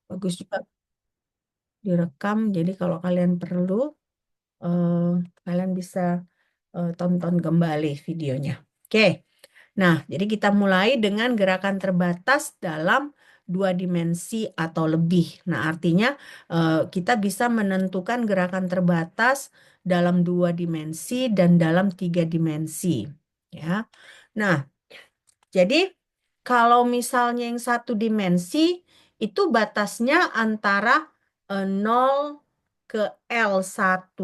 Bagus juga direkam. Jadi kalau kalian perlu, eh, kalian bisa tonton kembali videonya. Oke. Nah, jadi kita mulai dengan gerakan terbatas dalam dua dimensi atau lebih. Nah, artinya kita bisa menentukan gerakan terbatas dalam dua dimensi dan dalam tiga dimensi. Ya. Nah, jadi kalau misalnya yang satu dimensi itu batasnya antara 0 ke L1,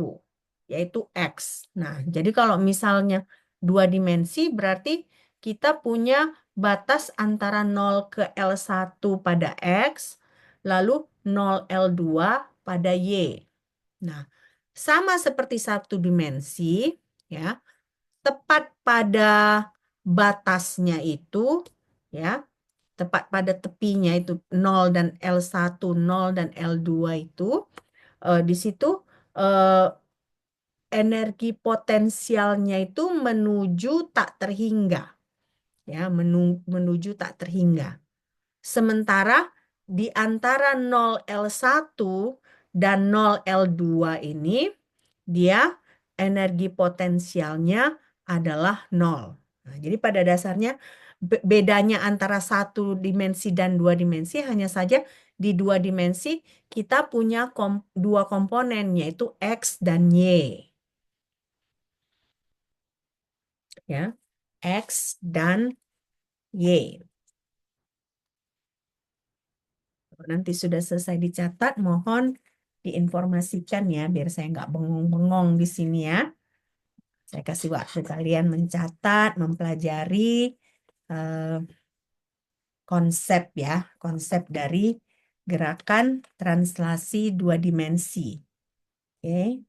yaitu X. Nah, jadi kalau misalnya dua dimensi berarti kita punya batas antara 0 ke L1 pada X, lalu 0 L2 pada Y. Nah, sama seperti satu dimensi, ya, tepat pada batasnya itu, ya, tepat pada tepinya itu 0 dan L1, 0 dan L2 itu, di situ eh, energi potensialnya itu menuju tak terhingga, ya, menuju tak terhingga. Sementara di antara 0L1 dan 0L2 ini, dia energi potensialnya adalah 0. Nah, jadi pada dasarnya bedanya antara satu dimensi dan dua dimensi hanya saja di dua dimensi kita punya dua komponen yaitu X dan Y. Ya, X dan Y. Nanti sudah selesai dicatat, mohon diinformasikan ya, biar saya nggak bengong-bengong di sini ya. Saya kasih waktu kalian mencatat, mempelajari eh, konsep ya, konsep dari gerakan translasi dua dimensi. Oke.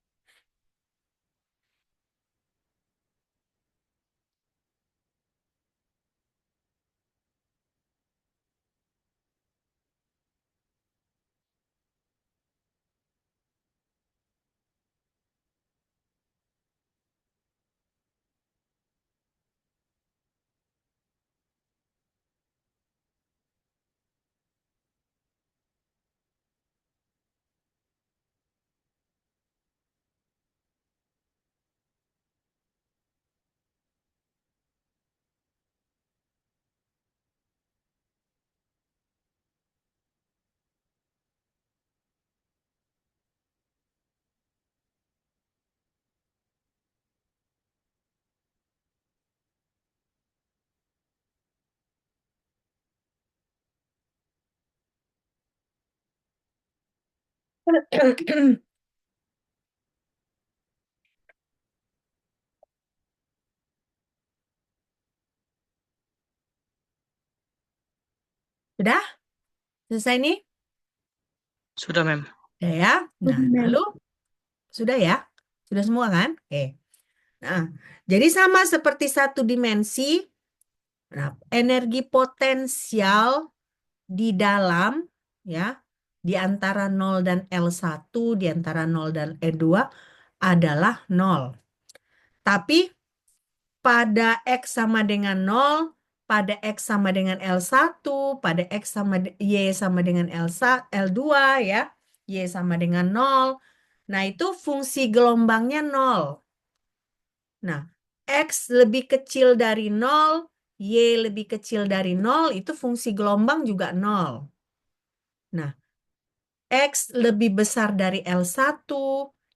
Sudah? Selesai nih? Sudah, Mem. Sudah ya? Nah, lalu sudah ya? Sudah semua kan? Oke. Nah, jadi sama seperti satu dimensi, nah, energi potensial di dalam, ya, di antara 0 dan L1, di antara 0 dan L2 adalah 0. Tapi pada X sama dengan 0, pada X sama dengan L1, pada X sama Y sama dengan L2 ya, Y sama dengan 0. Nah, itu fungsi gelombangnya 0. Nah, X lebih kecil dari 0, Y lebih kecil dari 0, itu fungsi gelombang juga 0. Nah, X lebih besar dari L1,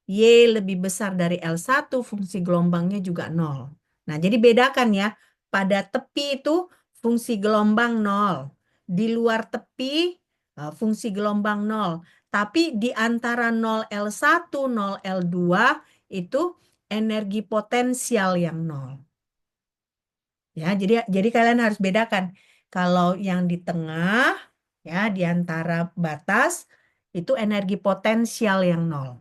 Y lebih besar dari L1, fungsi gelombangnya juga 0. Nah, jadi bedakan ya, pada tepi itu fungsi gelombang 0. Di luar tepi, fungsi gelombang 0. Tapi di antara 0L1, 0L2 itu energi potensial yang 0. Ya, jadi kalian harus bedakan. Kalau yang di tengah, ya, di antara batas, itu energi potensial yang 0.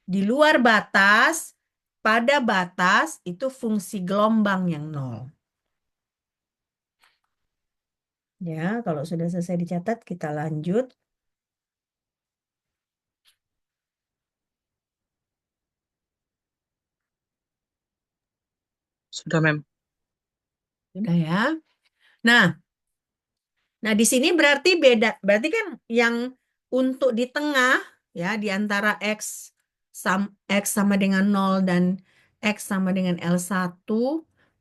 Di luar batas, pada batas, itu fungsi gelombang yang 0. Ya, kalau sudah selesai dicatat, kita lanjut. Sudah, Mem. Sudah ya. Nah, Nah, di sini berarti beda. Berarti kan yang untuk di tengah ya di antara X sama dengan 0 dan X sama dengan L1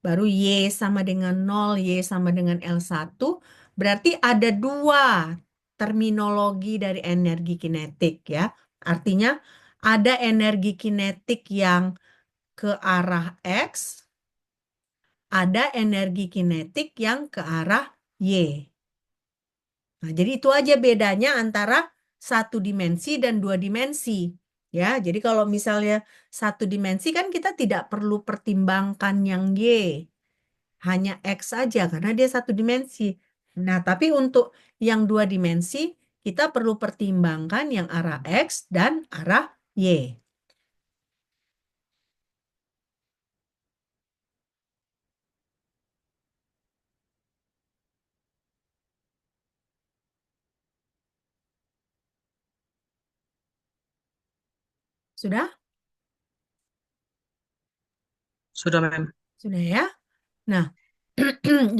baru Y sama dengan 0, Y sama dengan L1 berarti ada dua terminologi dari energi kinetik ya. Artinya ada energi kinetik yang ke arah X, ada energi kinetik yang ke arah Y. Nah, jadi itu aja bedanya antara satu dimensi dan dua dimensi. Ya, jadi kalau misalnya satu dimensi kan kita tidak perlu pertimbangkan yang Y, hanya X saja karena dia satu dimensi. Nah, tapi untuk yang dua dimensi kita perlu pertimbangkan yang arah X dan arah Y. Sudah? Sudah, Mem. Sudah ya? Nah,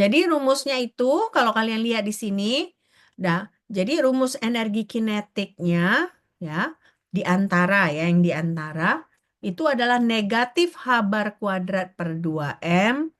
jadi rumusnya itu kalau kalian lihat di sini, nah, jadi rumus energi kinetiknya ya di antara ya yang di antara itu adalah negatif H bar kuadrat per 2M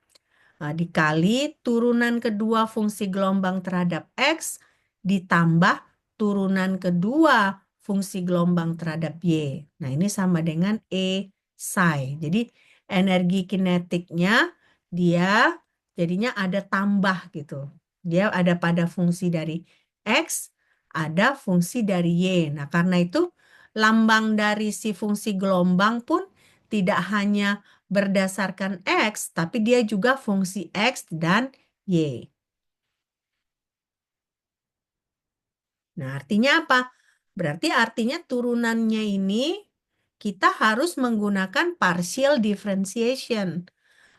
dikali turunan kedua fungsi gelombang terhadap X ditambah turunan kedua fungsi gelombang terhadap Y. Nah, ini sama dengan E psi. Jadi energi kinetiknya dia jadinya ada tambah gitu. Dia ada pada fungsi dari X, ada fungsi dari Y. Nah, karena itu lambang dari si fungsi gelombang pun tidak hanya berdasarkan X, tapi dia juga fungsi X dan Y. Nah, artinya apa? Berarti artinya turunannya ini kita harus menggunakan partial differentiation.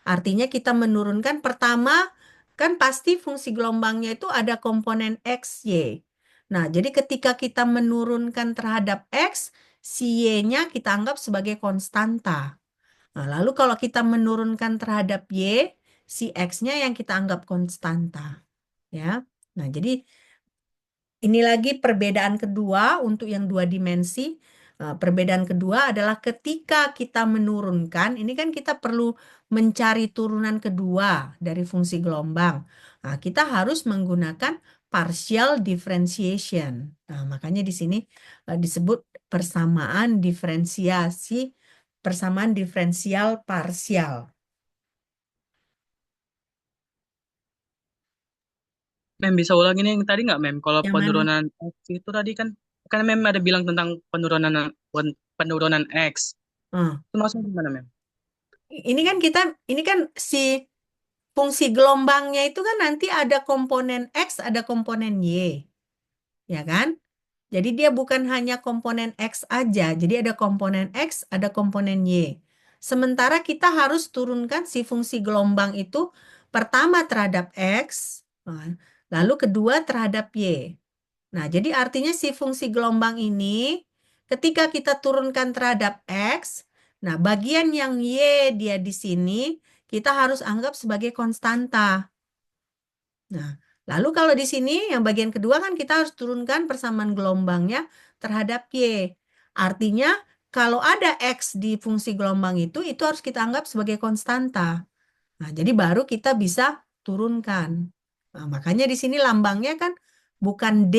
Artinya kita menurunkan pertama, kan pasti fungsi gelombangnya itu ada komponen X, Y. Nah, jadi ketika kita menurunkan terhadap X, si Y-nya kita anggap sebagai konstanta. Nah, lalu kalau kita menurunkan terhadap Y, si X-nya yang kita anggap konstanta. Ya. Nah, jadi ini lagi perbedaan kedua untuk yang dua dimensi. Perbedaan kedua adalah ketika kita menurunkan, ini kan kita perlu mencari turunan kedua dari fungsi gelombang. Nah, kita harus menggunakan partial differentiation. Nah, makanya di sini disebut persamaan diferensiasi, persamaan diferensial parsial. Mem, bisa ulangi nih yang tadi nggak, Mem? Kalau Yang mana? penurunan X itu tadi kan, kan Mem ada bilang tentang penurunan X. Ah, Itu maksudnya gimana, Mem? ini kan si fungsi gelombangnya itu kan nanti ada komponen X, ada komponen Y, ya kan? Jadi dia bukan hanya komponen X aja, jadi ada komponen X, ada komponen Y. Sementara kita harus turunkan si fungsi gelombang itu pertama terhadap X, lalu kedua terhadap Y. Nah, jadi artinya si fungsi gelombang ini ketika kita turunkan terhadap X, nah bagian yang Y dia di sini kita harus anggap sebagai konstanta. Nah, lalu kalau di sini yang bagian kedua kan kita harus turunkan persamaan gelombangnya terhadap Y. Artinya kalau ada X di fungsi gelombang itu harus kita anggap sebagai konstanta. Nah, jadi baru kita bisa turunkan. Nah, makanya di sini lambangnya kan bukan D,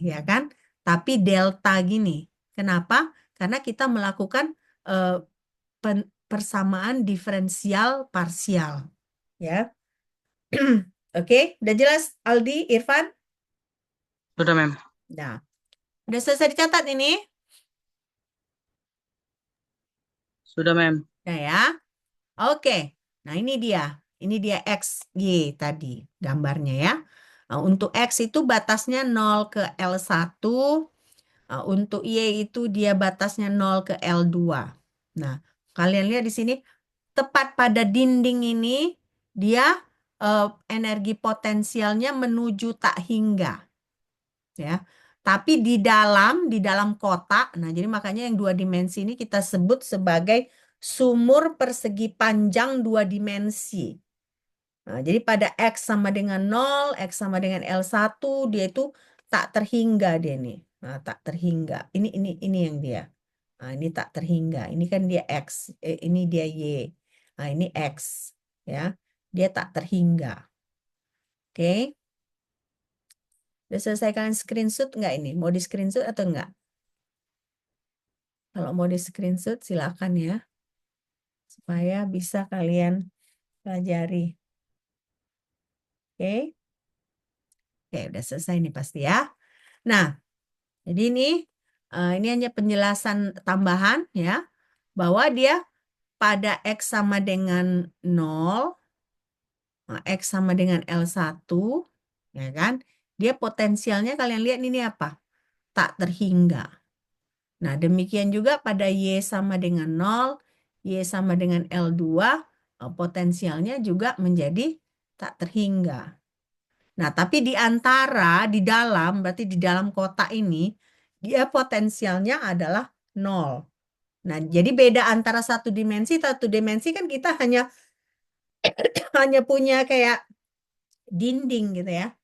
ya kan? Tapi delta gini. Kenapa? Karena kita melakukan eh, persamaan diferensial parsial. Ya. Oke, udah jelas Aldi, Irfan? Sudah, Mem. Nah, udah selesai dicatat ini? Sudah, Mem. Nah ya. Oke. Nah, ini dia. Ini dia X, Y tadi gambarnya ya. Nah, untuk X itu batasnya 0 ke L1. Untuk Y itu dia batasnya 0 ke L2. Nah, kalian lihat di sini tepat pada dinding ini dia eh, energi potensialnya menuju tak hingga ya. Tapi di dalam kotak. Nah, jadi makanya yang dua dimensi ini kita sebut sebagai sumur persegi panjang dua dimensi. Nah, jadi pada X sama dengan 0, X sama dengan L1, dia itu tak terhingga dia nih. Nah, tak terhingga. Ini yang dia. Nah, ini tak terhingga. Ini kan dia X, ini dia Y. Nah, ini X, ya. Dia tak terhingga. Oke. Udah selesai kalian screenshot nggak ini? Mau di screenshot atau enggak? Kalau mau di screenshot silakan ya. Supaya bisa kalian pelajari. Oke. Oke, udah selesai nih pasti ya. Nah, jadi ini hanya penjelasan tambahan ya, bahwa dia pada X sama dengan 0, X sama dengan L1, ya kan? Dia potensialnya kalian lihat ini apa? Tak terhingga. Nah, demikian juga pada Y sama dengan 0, Y sama dengan L2, potensialnya juga menjadi tak terhingga. Nah, tapi di dalam, berarti di dalam kotak ini, dia potensialnya adalah 0. Nah, jadi beda antara satu dimensi kan kita hanya hanya punya kayak dinding gitu ya.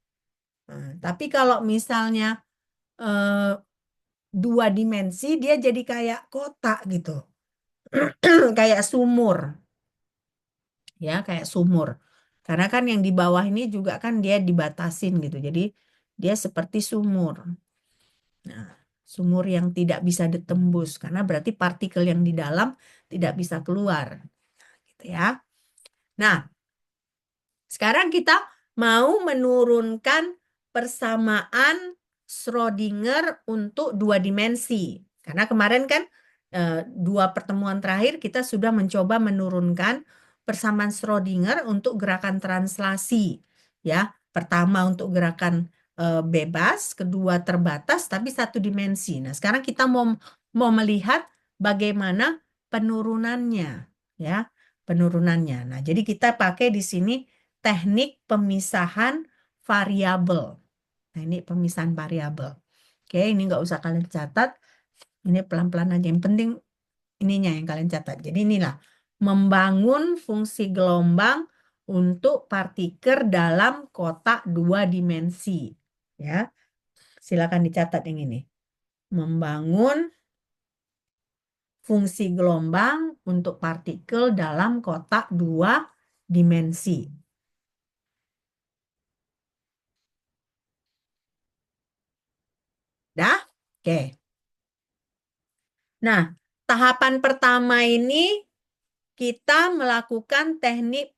Nah, tapi kalau misalnya eh, dua dimensi, dia jadi kayak kotak gitu. Kayak sumur, ya, kayak sumur. Karena kan yang di bawah ini juga kan dia dibatasin gitu. Jadi dia seperti sumur. Nah, sumur yang tidak bisa ditembus karena berarti partikel yang di dalam tidak bisa keluar, gitu ya. Nah, sekarang kita mau menurunkan persamaan Schrödinger untuk dua dimensi. Karena kemarin kan dua pertemuan terakhir kita sudah mencoba menurunkan persamaan Schrödinger untuk gerakan translasi. Ya, pertama untuk gerakan bebas, kedua terbatas tapi satu dimensi. Nah, sekarang kita mau melihat bagaimana penurunannya, ya, penurunannya. Nah, jadi kita pakai di sini teknik pemisahan variabel. Teknik pemisahan variabel. Oke, ini nggak usah kalian catat. Ini pelan-pelan aja. Yang penting ininya yang kalian catat. Jadi inilah membangun fungsi gelombang untuk partikel dalam kotak dua dimensi. Ya, silakan dicatat yang ini. Membangun fungsi gelombang untuk partikel dalam kotak dua dimensi. Dah? Oke. Nah, tahapan pertama ini kita melakukan teknik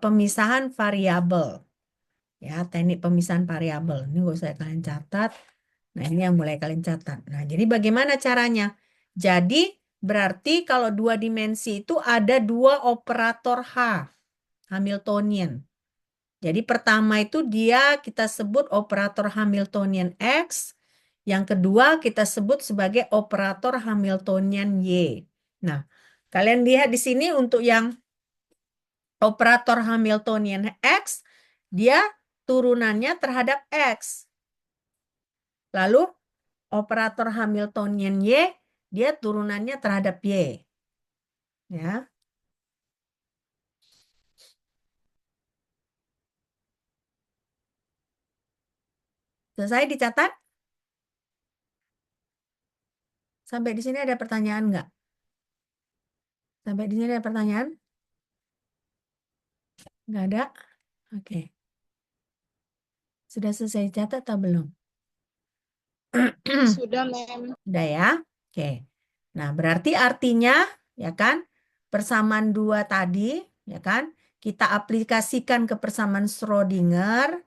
pemisahan variabel. Ya, teknik pemisahan variabel. Ini gak usah kalian catat. Nah, ini yang mulai kalian catat. Nah, jadi bagaimana caranya? Jadi, berarti kalau dua dimensi itu ada dua operator H, Hamiltonian. Jadi pertama itu dia kita sebut operator Hamiltonian X, yang kedua kita sebut sebagai operator Hamiltonian Y. Nah, kalian lihat di sini untuk yang operator Hamiltonian X, dia turunannya terhadap X. Lalu operator Hamiltonian Y, dia turunannya terhadap Y. Ya. Selesai dicatat? Sampai di sini ada pertanyaan nggak? Sampai di sini ada pertanyaan? Nggak ada? Oke. Sudah selesai dicatat atau belum? Sudah, Mem. Udah ya? Oke. Nah, berarti artinya, ya kan, persamaan dua tadi, ya kan, kita aplikasikan ke persamaan Schrödinger.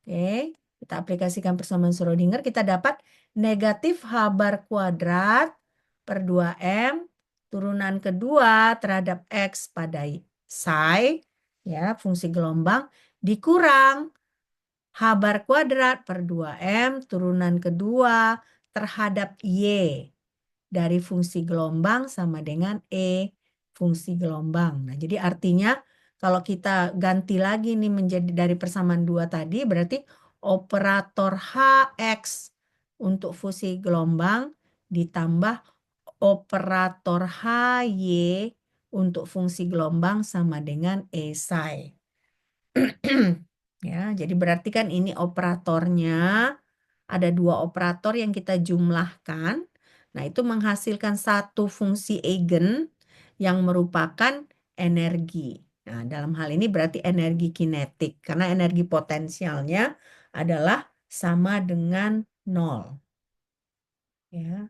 Oke, kita aplikasikan persamaan Schrödinger, kita dapat negatif H bar kuadrat per 2M, turunan kedua terhadap X pada psi, ya, fungsi gelombang, dikurang H bar kuadrat per 2M, turunan kedua terhadap Y dari fungsi gelombang sama dengan E fungsi gelombang. Nah, jadi artinya kalau kita ganti lagi nih menjadi dari persamaan dua tadi, berarti operator HX untuk fungsi gelombang ditambah operator HY untuk fungsi gelombang sama dengan E psi. Ya, jadi berarti kan ini operatornya ada dua operator yang kita jumlahkan. Nah, itu menghasilkan satu fungsi eigen yang merupakan energi. Nah, dalam hal ini berarti energi kinetik karena energi potensialnya adalah sama dengan nol. Ya,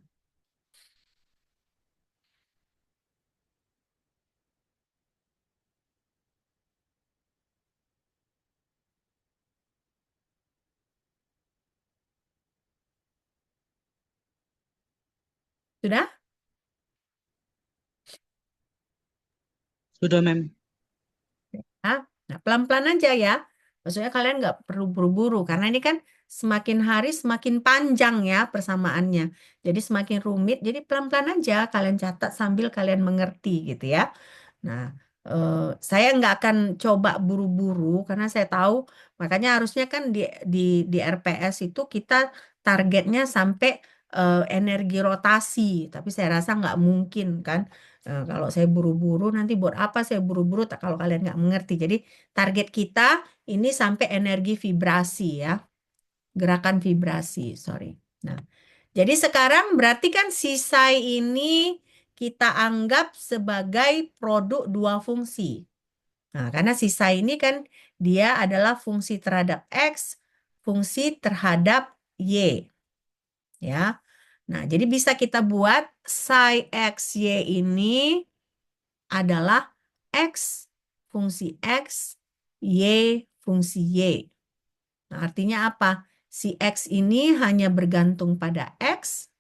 sudah? Sudah, Mem. Hah? Nah, pelan-pelan aja ya. Maksudnya kalian nggak perlu buru-buru karena ini kan semakin hari semakin panjang ya persamaannya. Jadi semakin rumit. Jadi pelan-pelan aja kalian catat sambil kalian mengerti gitu ya. Nah, eh, saya nggak akan coba buru-buru karena saya tahu makanya harusnya kan di di RPS itu kita targetnya sampai energi rotasi. Tapi saya rasa nggak mungkin kan. Kalau saya buru-buru nanti buat apa saya buru-buru kalau kalian nggak mengerti. Jadi target kita ini sampai energi vibrasi ya, gerakan vibrasi, sorry. Nah, jadi sekarang berarti kan sisai ini kita anggap sebagai produk dua fungsi. Nah, karena sisa ini kan dia adalah fungsi terhadap X, fungsi terhadap Y. Ya. Nah, jadi bisa kita buat psi X, Y ini adalah X fungsi X, Y fungsi Y. Nah, artinya apa? Si X ini hanya bergantung pada X,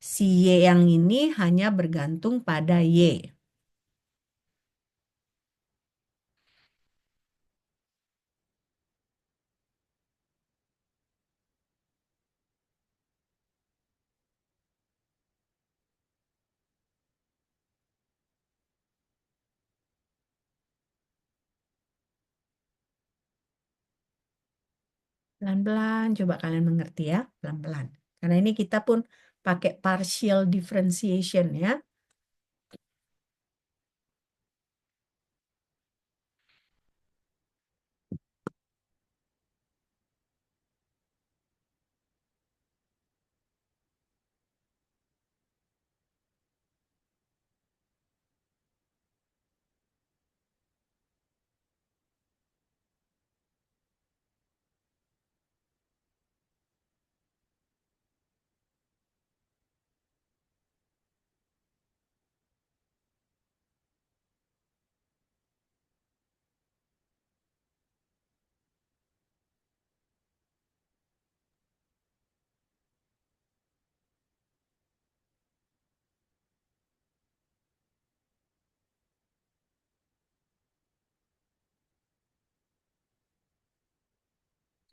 si Y yang ini hanya bergantung pada Y. Pelan-pelan, coba kalian mengerti ya, pelan-pelan. Karena ini kita pun pakai partial differentiation ya.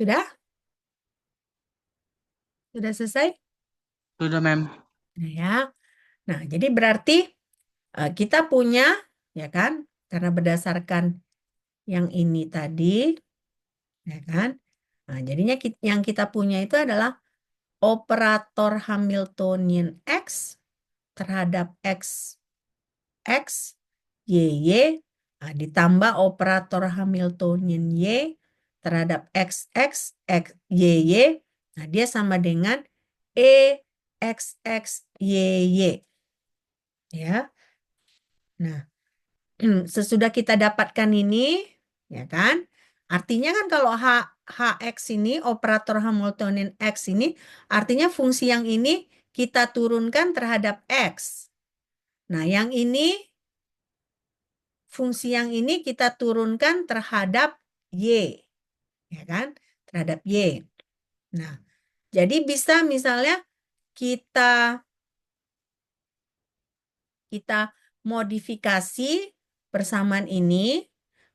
Sudah? Sudah selesai? Sudah, Mem. Nah, ya. Nah, jadi berarti kita punya, ya kan, karena berdasarkan yang ini tadi, ya kan. Nah, jadinya yang kita punya itu adalah operator Hamiltonian X terhadap X, X, Y, Y, nah, ditambah operator Hamiltonian Y terhadap X, X, X, Y, Y. Nah, dia sama dengan E, X, X, Y, Y. Ya. Nah, sesudah kita dapatkan ini, ya kan? Artinya kan kalau HX ini, operator Hamiltonian X ini, artinya fungsi yang ini kita turunkan terhadap X. Nah, yang ini, fungsi yang ini kita turunkan terhadap Y, ya kan? Terhadap Y. Nah, jadi bisa misalnya kita kita modifikasi persamaan ini,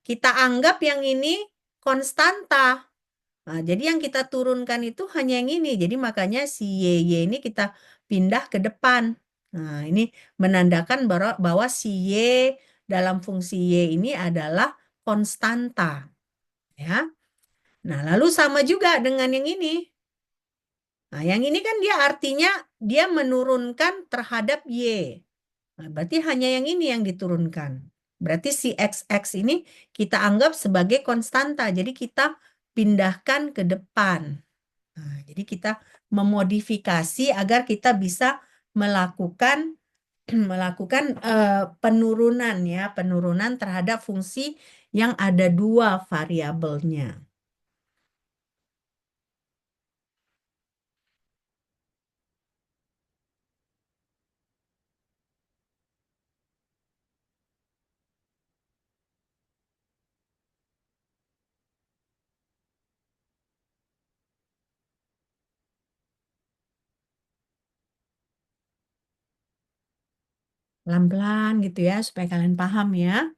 kita anggap yang ini konstanta. Nah, jadi yang kita turunkan itu hanya yang ini. Jadi makanya si Y ini kita pindah ke depan. Nah, ini menandakan bahwa si Y dalam fungsi Y ini adalah konstanta. Ya. Nah, lalu sama juga dengan yang ini. Nah, yang ini kan dia artinya dia menurunkan terhadap Y. Nah, berarti hanya yang ini yang diturunkan. Berarti si XX ini kita anggap sebagai konstanta. Jadi kita pindahkan ke depan. Nah, jadi kita memodifikasi agar kita bisa melakukan penurunan ya, penurunan terhadap fungsi yang ada dua variabelnya. Pelan-pelan gitu ya, supaya kalian paham ya.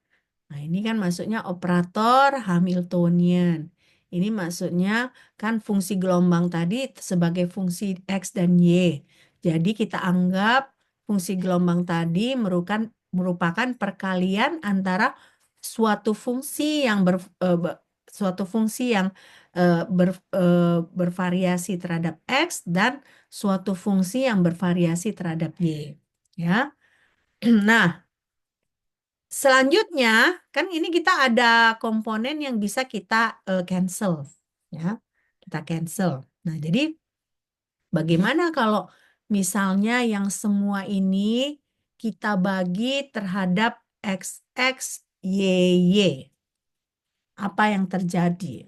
Nah, ini kan maksudnya operator Hamiltonian. Ini maksudnya kan fungsi gelombang tadi sebagai fungsi X dan Y. Jadi kita anggap fungsi gelombang tadi merupakan perkalian antara suatu fungsi yang suatu fungsi yang bervariasi terhadap X dan suatu fungsi yang bervariasi terhadap Y. Ya. Nah, selanjutnya, kan ini kita ada komponen yang bisa kita cancel, ya. Kita cancel. Nah, jadi bagaimana kalau misalnya yang semua ini kita bagi terhadap x x y y? Apa yang terjadi?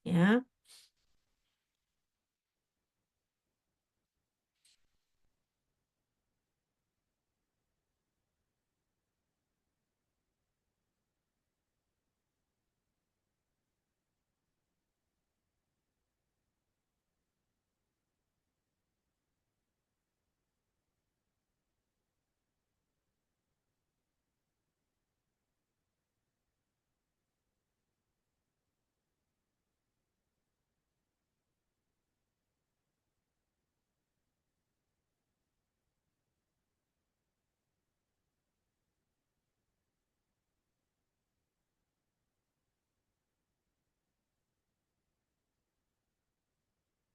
Ya,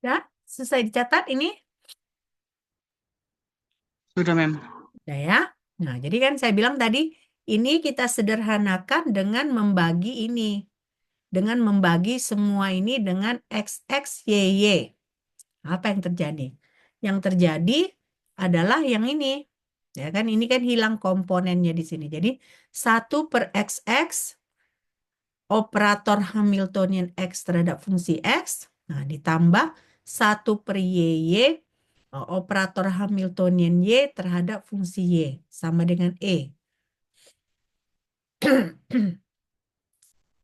ya, selesai dicatat ini, Sudah, Mem. udah ya. Nah, jadi kan saya bilang tadi, ini kita sederhanakan dengan membagi ini. Dengan membagi semua ini dengan x x y y. Apa yang terjadi? Yang terjadi adalah yang ini. Ya kan, ini kan hilang komponennya di sini. Jadi, 1/xx operator Hamiltonian X terhadap fungsi X. Nah, ditambah 1/YY operator Hamiltonian Y terhadap fungsi Y. Sama dengan E.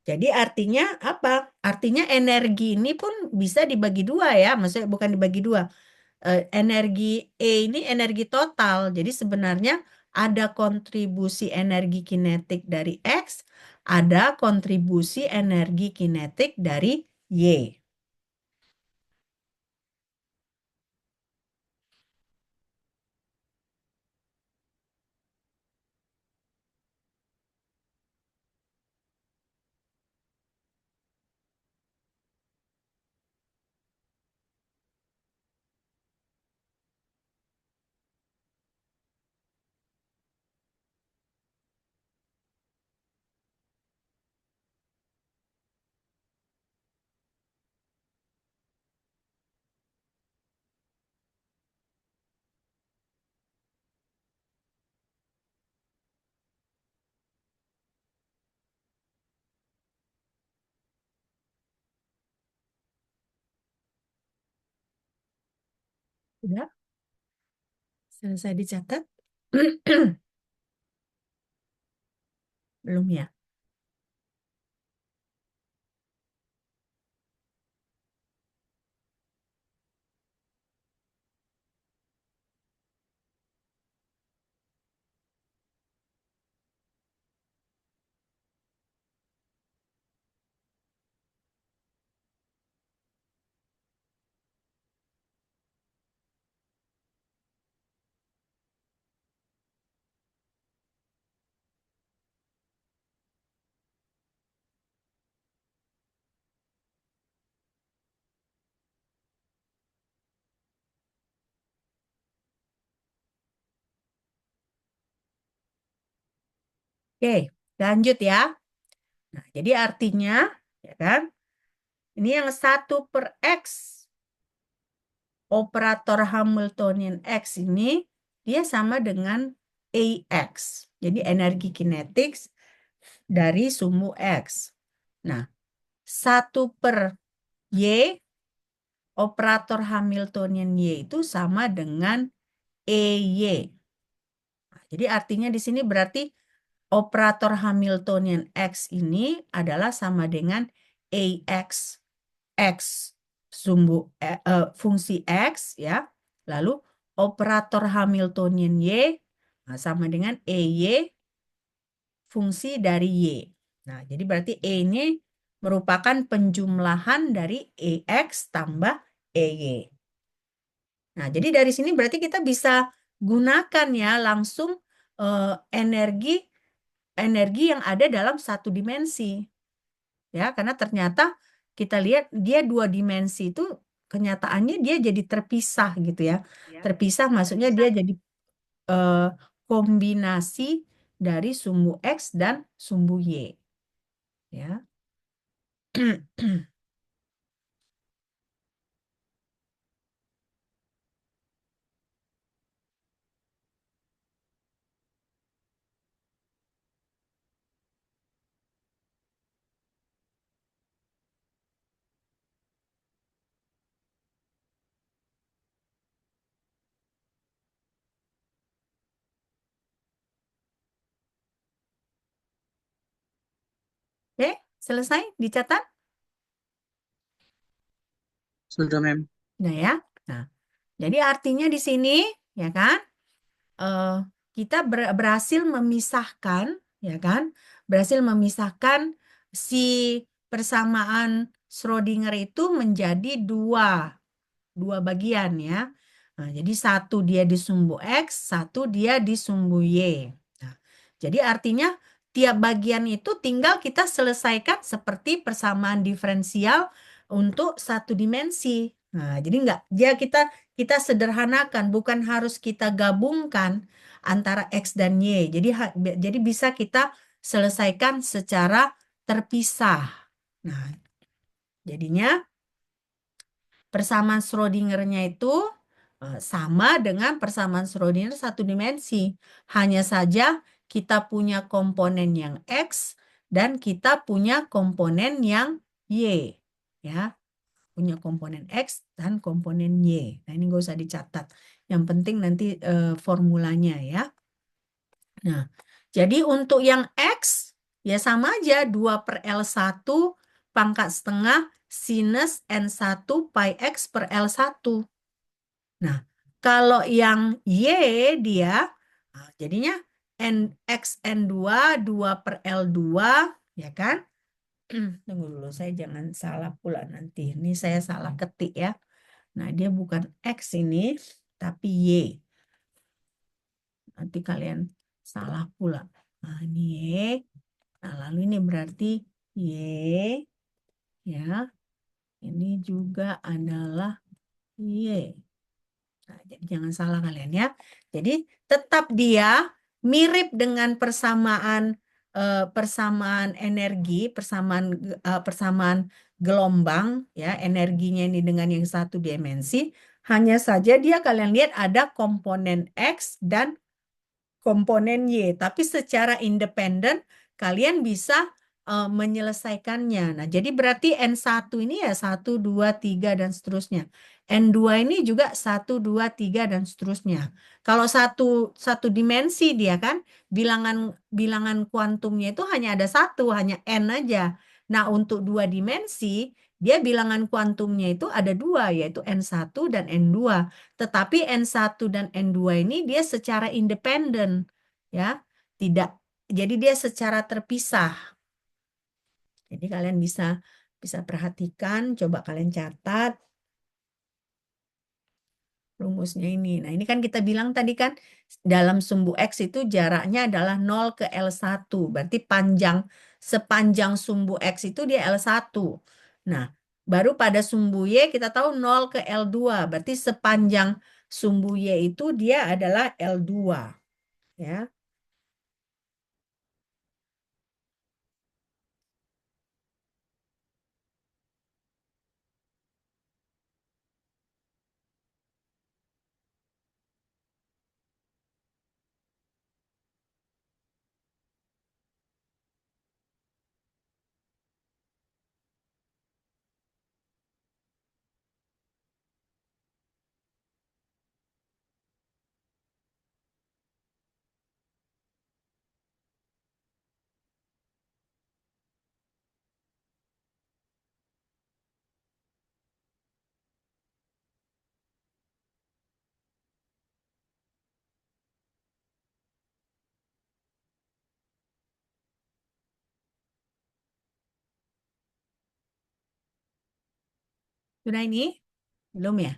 Jadi artinya apa? Artinya energi ini pun bisa dibagi dua ya. Maksudnya bukan dibagi dua. Energi E ini energi total. Jadi sebenarnya ada kontribusi energi kinetik dari X, ada kontribusi energi kinetik dari Y. Udah, selesai dicatat? Belum ya? Oke, lanjut ya. Nah, jadi artinya, ya kan, ini yang 1/X operator Hamiltonian X ini dia sama dengan AX. Jadi energi kinetik dari sumbu X. Nah, 1/Y operator Hamiltonian Y itu sama dengan EY. Nah, jadi artinya di sini berarti operator Hamiltonian X ini adalah sama dengan AX. X fungsi X ya. Lalu operator Hamiltonian Y sama dengan EY fungsi dari Y. Nah, jadi berarti E ini merupakan penjumlahan dari EX tambah EY. Nah, jadi dari sini berarti kita bisa gunakan ya langsung energi energi yang ada dalam satu dimensi. Ya, karena ternyata kita lihat dia dua dimensi itu kenyataannya dia jadi terpisah gitu ya. Terpisah maksudnya dia jadi eh, kombinasi dari sumbu X dan sumbu Y. Ya. Oke, selesai dicatat. Sudah, Mem. Nah ya. Nah, jadi artinya di sini ya kan eh, kita berhasil memisahkan ya kan berhasil memisahkan si persamaan Schrödinger itu menjadi dua dua bagian ya. Nah, jadi satu dia di sumbu X, satu dia di sumbu Y. Nah, jadi artinya tiap bagian itu tinggal kita selesaikan seperti persamaan diferensial untuk satu dimensi. Nah, jadi enggak, dia kita sederhanakan, bukan harus kita gabungkan antara X dan Y. Jadi bisa kita selesaikan secara terpisah. Nah, jadinya persamaan Schrödinger-nya itu sama dengan persamaan Schrödinger satu dimensi. Hanya saja kita punya komponen yang X dan kita punya komponen yang Y. Ya, punya komponen X dan komponen Y. Nah, ini nggak usah dicatat. Yang penting nanti formulanya ya. Nah, jadi untuk yang X, ya sama aja 2/L1 pangkat setengah sinus N1 pi X per L1. Nah, kalau yang Y dia, jadinya X N2, 2/L2, ya kan? Tunggu dulu, saya jangan salah pula nanti. Ini saya salah ketik ya. Nah, dia bukan X ini, tapi Y. Nanti kalian salah pula. Nah, ini Y. Nah, lalu ini berarti Y, ya. Ini juga adalah Y. Nah, jadi jangan salah kalian ya. Jadi tetap dia mirip dengan persamaan energi, persamaan gelombang ya, energinya ini dengan yang satu dimensi. Hanya saja dia kalian lihat ada komponen X dan komponen Y, tapi secara independen kalian bisa menyelesaikannya. Nah, jadi berarti N1 ini ya 1, 2, 3 dan seterusnya. N2 ini juga 1, 2, 3 dan seterusnya. Kalau satu dimensi dia kan bilangan bilangan kuantumnya itu hanya ada satu, hanya N aja. Nah, untuk dua dimensi dia bilangan kuantumnya itu ada dua, yaitu N1 dan N2. Tetapi N1 dan N2 ini dia secara independen ya. Tidak, jadi dia secara terpisah. Jadi kalian bisa bisa perhatikan, coba kalian catat rumusnya ini. Nah, ini kan kita bilang tadi kan dalam sumbu X itu jaraknya adalah 0 ke L1. Berarti sepanjang sumbu X itu dia L1. Nah, baru pada sumbu Y kita tahu 0 ke L2. Berarti sepanjang sumbu Y itu dia adalah L2. Ya. Sudah ini? Belum ya?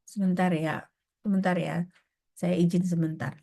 Sebentar ya. Sebentar ya. Saya izin sebentar.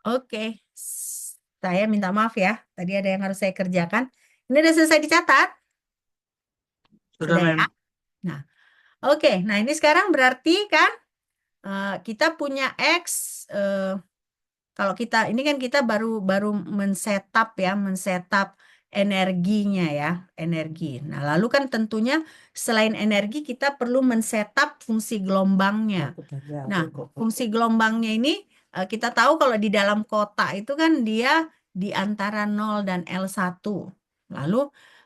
Oke. Saya minta maaf ya. Tadi ada yang harus saya kerjakan. Ini udah selesai dicatat? Sudah, Sudah ya? Mem. Nah, oke. Nah, ini sekarang berarti kan kita punya X. eh, Kalau kita ini kan kita baru baru men-setup ya, men-setup energinya ya, energi. Nah, lalu kan tentunya selain energi kita perlu men-setup fungsi gelombangnya. Nah, fungsi gelombangnya ini kita tahu kalau di dalam kotak itu kan dia di antara 0 dan L1. Lalu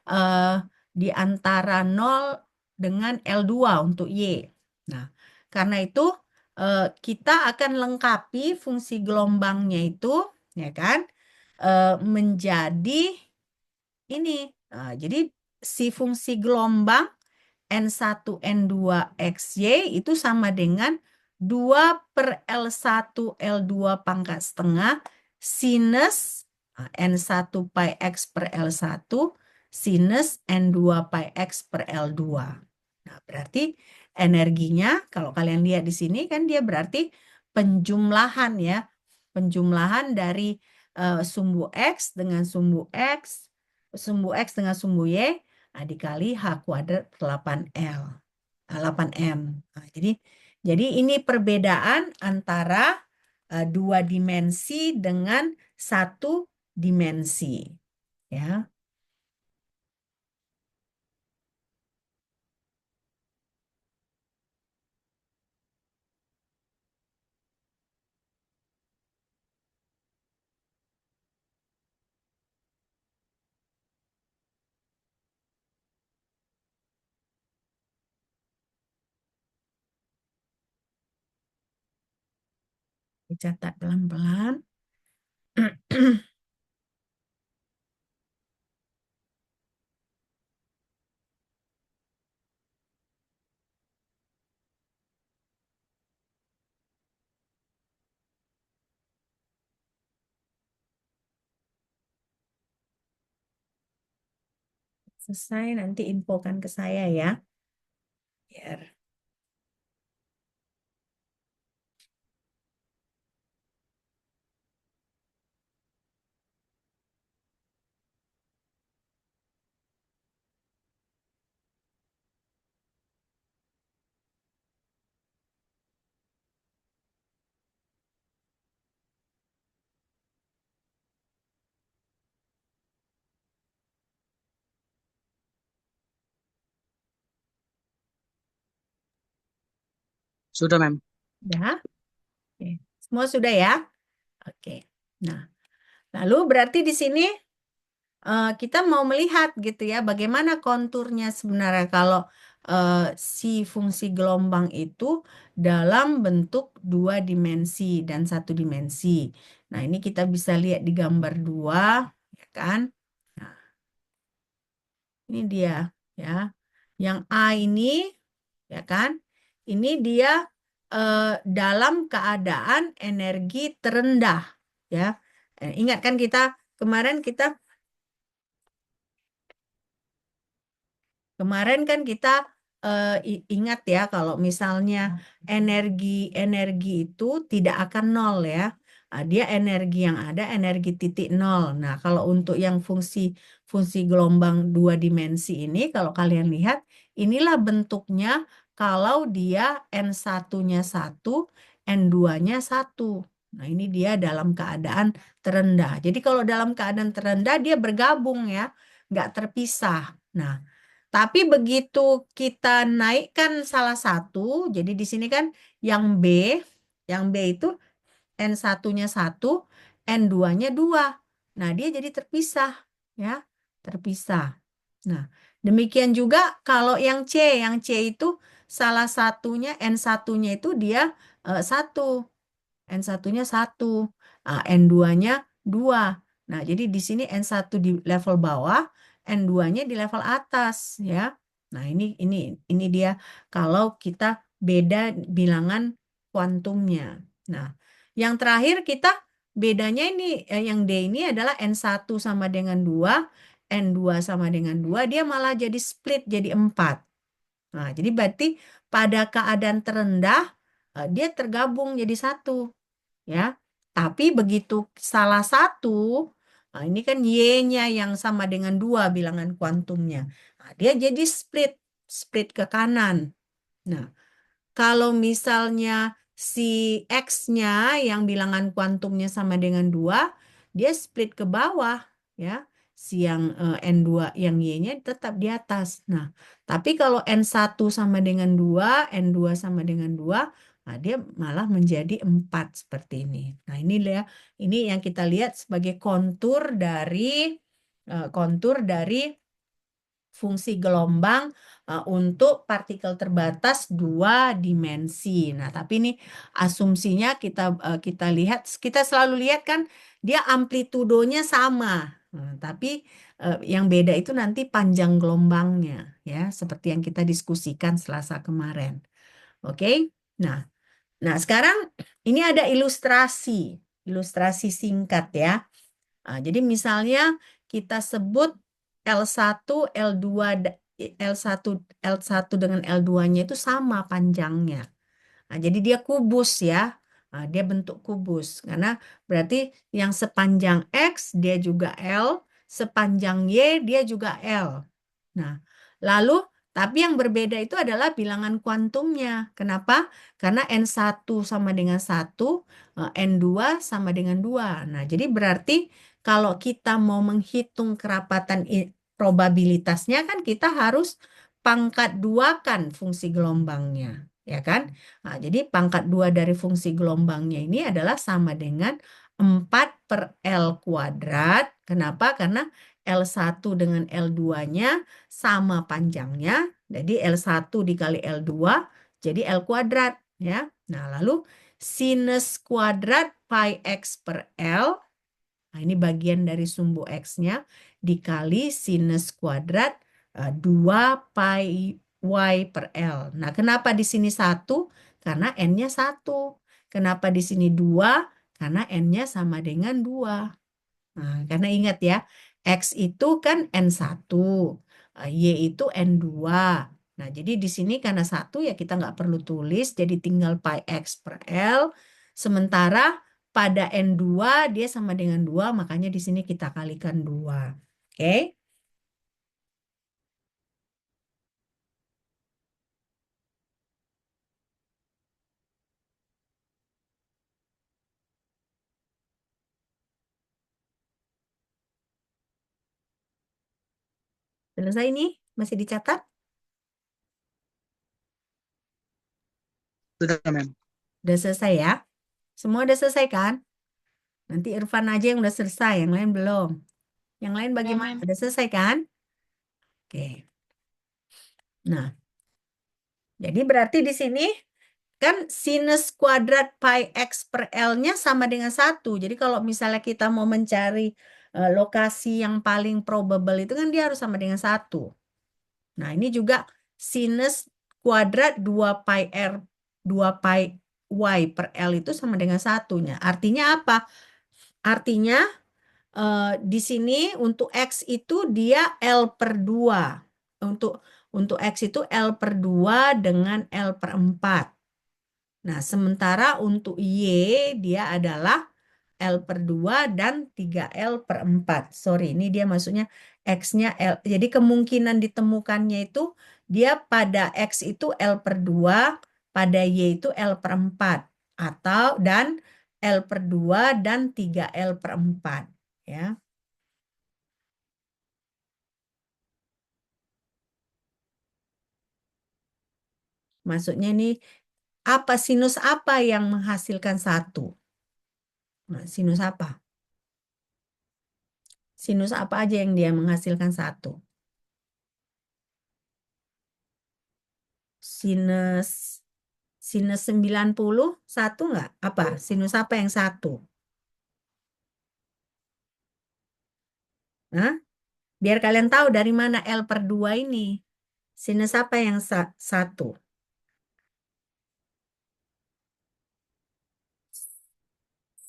eh, di antara 0 dengan L2 untuk Y. Nah, karena itu kita akan lengkapi fungsi gelombangnya itu, ya kan, menjadi ini. Jadi si fungsi gelombang N1, N2, XY itu sama dengan 2 per L1, L2 pangkat setengah sinus N1 pi X per L1 sinus N2 pi X per L2. Nah, berarti energinya kalau kalian lihat di sini kan dia berarti penjumlahan ya. Penjumlahan dari sumbu X dengan sumbu X, sumbu X dengan sumbu Y, dikali H kuadrat 8L, 8M. Nah, jadi ini perbedaan antara dua dimensi dengan satu dimensi. Ya, dicatat pelan-pelan. Selesai nanti infokan ke saya ya. Biar Sudah, Mem. udah. Oke. Semua sudah ya? Oke. Nah, lalu berarti di sini kita mau melihat gitu ya, bagaimana konturnya sebenarnya kalau eh, si fungsi gelombang itu dalam bentuk dua dimensi dan satu dimensi. Nah, ini kita bisa lihat di gambar 2, ya kan? Nah, ini dia ya. Yang A ini, ya kan? Ini dia eh, dalam keadaan energi terendah, ya. Ingat kan kita kemarin kita Kemarin kan kita ingat ya kalau misalnya energi itu tidak akan nol ya. Dia energi yang ada energi titik nol. Nah, kalau untuk yang fungsi gelombang dua dimensi ini kalau kalian lihat inilah bentuknya kalau dia N1-nya 1, N2-nya 1. Nah, ini dia dalam keadaan terendah. Jadi kalau dalam keadaan terendah dia bergabung ya, nggak terpisah. Nah, tapi begitu kita naikkan salah satu, jadi di sini kan yang B, yang B itu N1-nya 1, N2-nya 2. Nah, dia jadi terpisah, ya, terpisah. Nah, demikian juga kalau yang C itu salah satunya N1-nya itu dia 1. N1-nya 1, N2-nya 2. Nah, jadi di sini N1 di level bawah, N2-nya di level atas ya. Nah, ini dia kalau kita beda bilangan kuantumnya. Nah, yang terakhir kita bedanya ini yang D ini adalah N1 sama dengan 2, N2 sama dengan 2, dia malah jadi split jadi 4. Nah, jadi berarti pada keadaan terendah dia tergabung jadi 1 ya. Tapi begitu salah satu, nah ini kan Y-nya yang sama dengan 2 bilangan kuantumnya. Nah, dia jadi split ke kanan. Nah, kalau misalnya si X-nya yang bilangan kuantumnya sama dengan 2, dia split ke bawah ya. yang N2 yang Y-nya tetap di atas. Nah, tapi kalau N1 sama dengan 2, N2 sama dengan 2, nah dia malah menjadi 4 seperti ini. Nah, ini yang kita lihat sebagai kontur dari fungsi gelombang untuk partikel terbatas 2 dimensi. Nah, tapi ini asumsinya kita lihat, kita selalu lihat kan dia amplitudonya sama. Nah, tapi yang beda itu nanti panjang gelombangnya ya, seperti yang kita diskusikan Selasa kemarin. Oke? Nah, sekarang ini ada ilustrasi singkat ya. Nah, jadi misalnya kita sebut L1, L2, L1, L1 dengan L2-nya itu sama panjangnya. Nah, jadi dia kubus ya. Nah, dia bentuk kubus. Karena berarti yang sepanjang X dia juga L, sepanjang Y dia juga L. Nah, lalu tapi yang berbeda itu adalah bilangan kuantumnya. Kenapa? Karena N1 sama dengan 1, N2 sama dengan 2. Nah, jadi berarti kalau kita mau menghitung kerapatan probabilitasnya kan kita harus pangkat 2 kan fungsi gelombangnya, ya kan? Nah, jadi pangkat 2 dari fungsi gelombangnya ini adalah sama dengan 4 per L kuadrat. Kenapa? Karena L1 dengan L2-nya sama panjangnya. Jadi L1 dikali L2 jadi L kuadrat ya. Nah, lalu sinus kuadrat pi X per L. Nah, ini bagian dari sumbu X-nya dikali sinus kuadrat 2 pi Y per L. Nah, kenapa di sini 1? Karena N-nya 1. Kenapa di sini 2? Karena N-nya sama dengan 2. Nah, karena ingat ya, X itu kan N1, Y itu N2. Nah, jadi di sini karena 1 ya kita nggak perlu tulis, jadi tinggal pi X per L. Sementara pada N2 dia sama dengan 2, makanya di sini kita kalikan 2. Oke? Selesai nih? Masih dicatat? Sudah, Mem. Udah selesai ya? Semua udah selesai kan? Nanti Irfan aja yang udah selesai, yang lain belum. Yang lain bagaimana? Udah selesai kan? Oke. Nah, jadi berarti di sini kan sinus kuadrat pi X per L-nya sama dengan 1. Jadi kalau misalnya kita mau mencari lokasi yang paling probable itu kan dia harus sama dengan 1. Nah, ini juga sinus kuadrat 2 pi R 2 pi Y per L itu sama dengan 1-nya. Artinya apa? Artinya di sini untuk X itu dia L per 2. Untuk X itu L per 2 dengan L per 4. Nah, sementara untuk Y dia adalah L per 2 dan 3L per 4. Sorry, ini dia maksudnya X-nya L. Jadi kemungkinan ditemukannya itu dia pada X itu L per 2, pada Y itu L per 4. Dan L per 2 dan 3L per 4. Ya. Maksudnya ini sinus apa yang menghasilkan 1? Nah, sinus apa? Sinus apa aja yang dia menghasilkan 1? Sinus sinus 91 nggak? Apa? Sinus apa yang 1? Hah? Biar kalian tahu dari mana L per 2 ini. Sinus apa yang 1?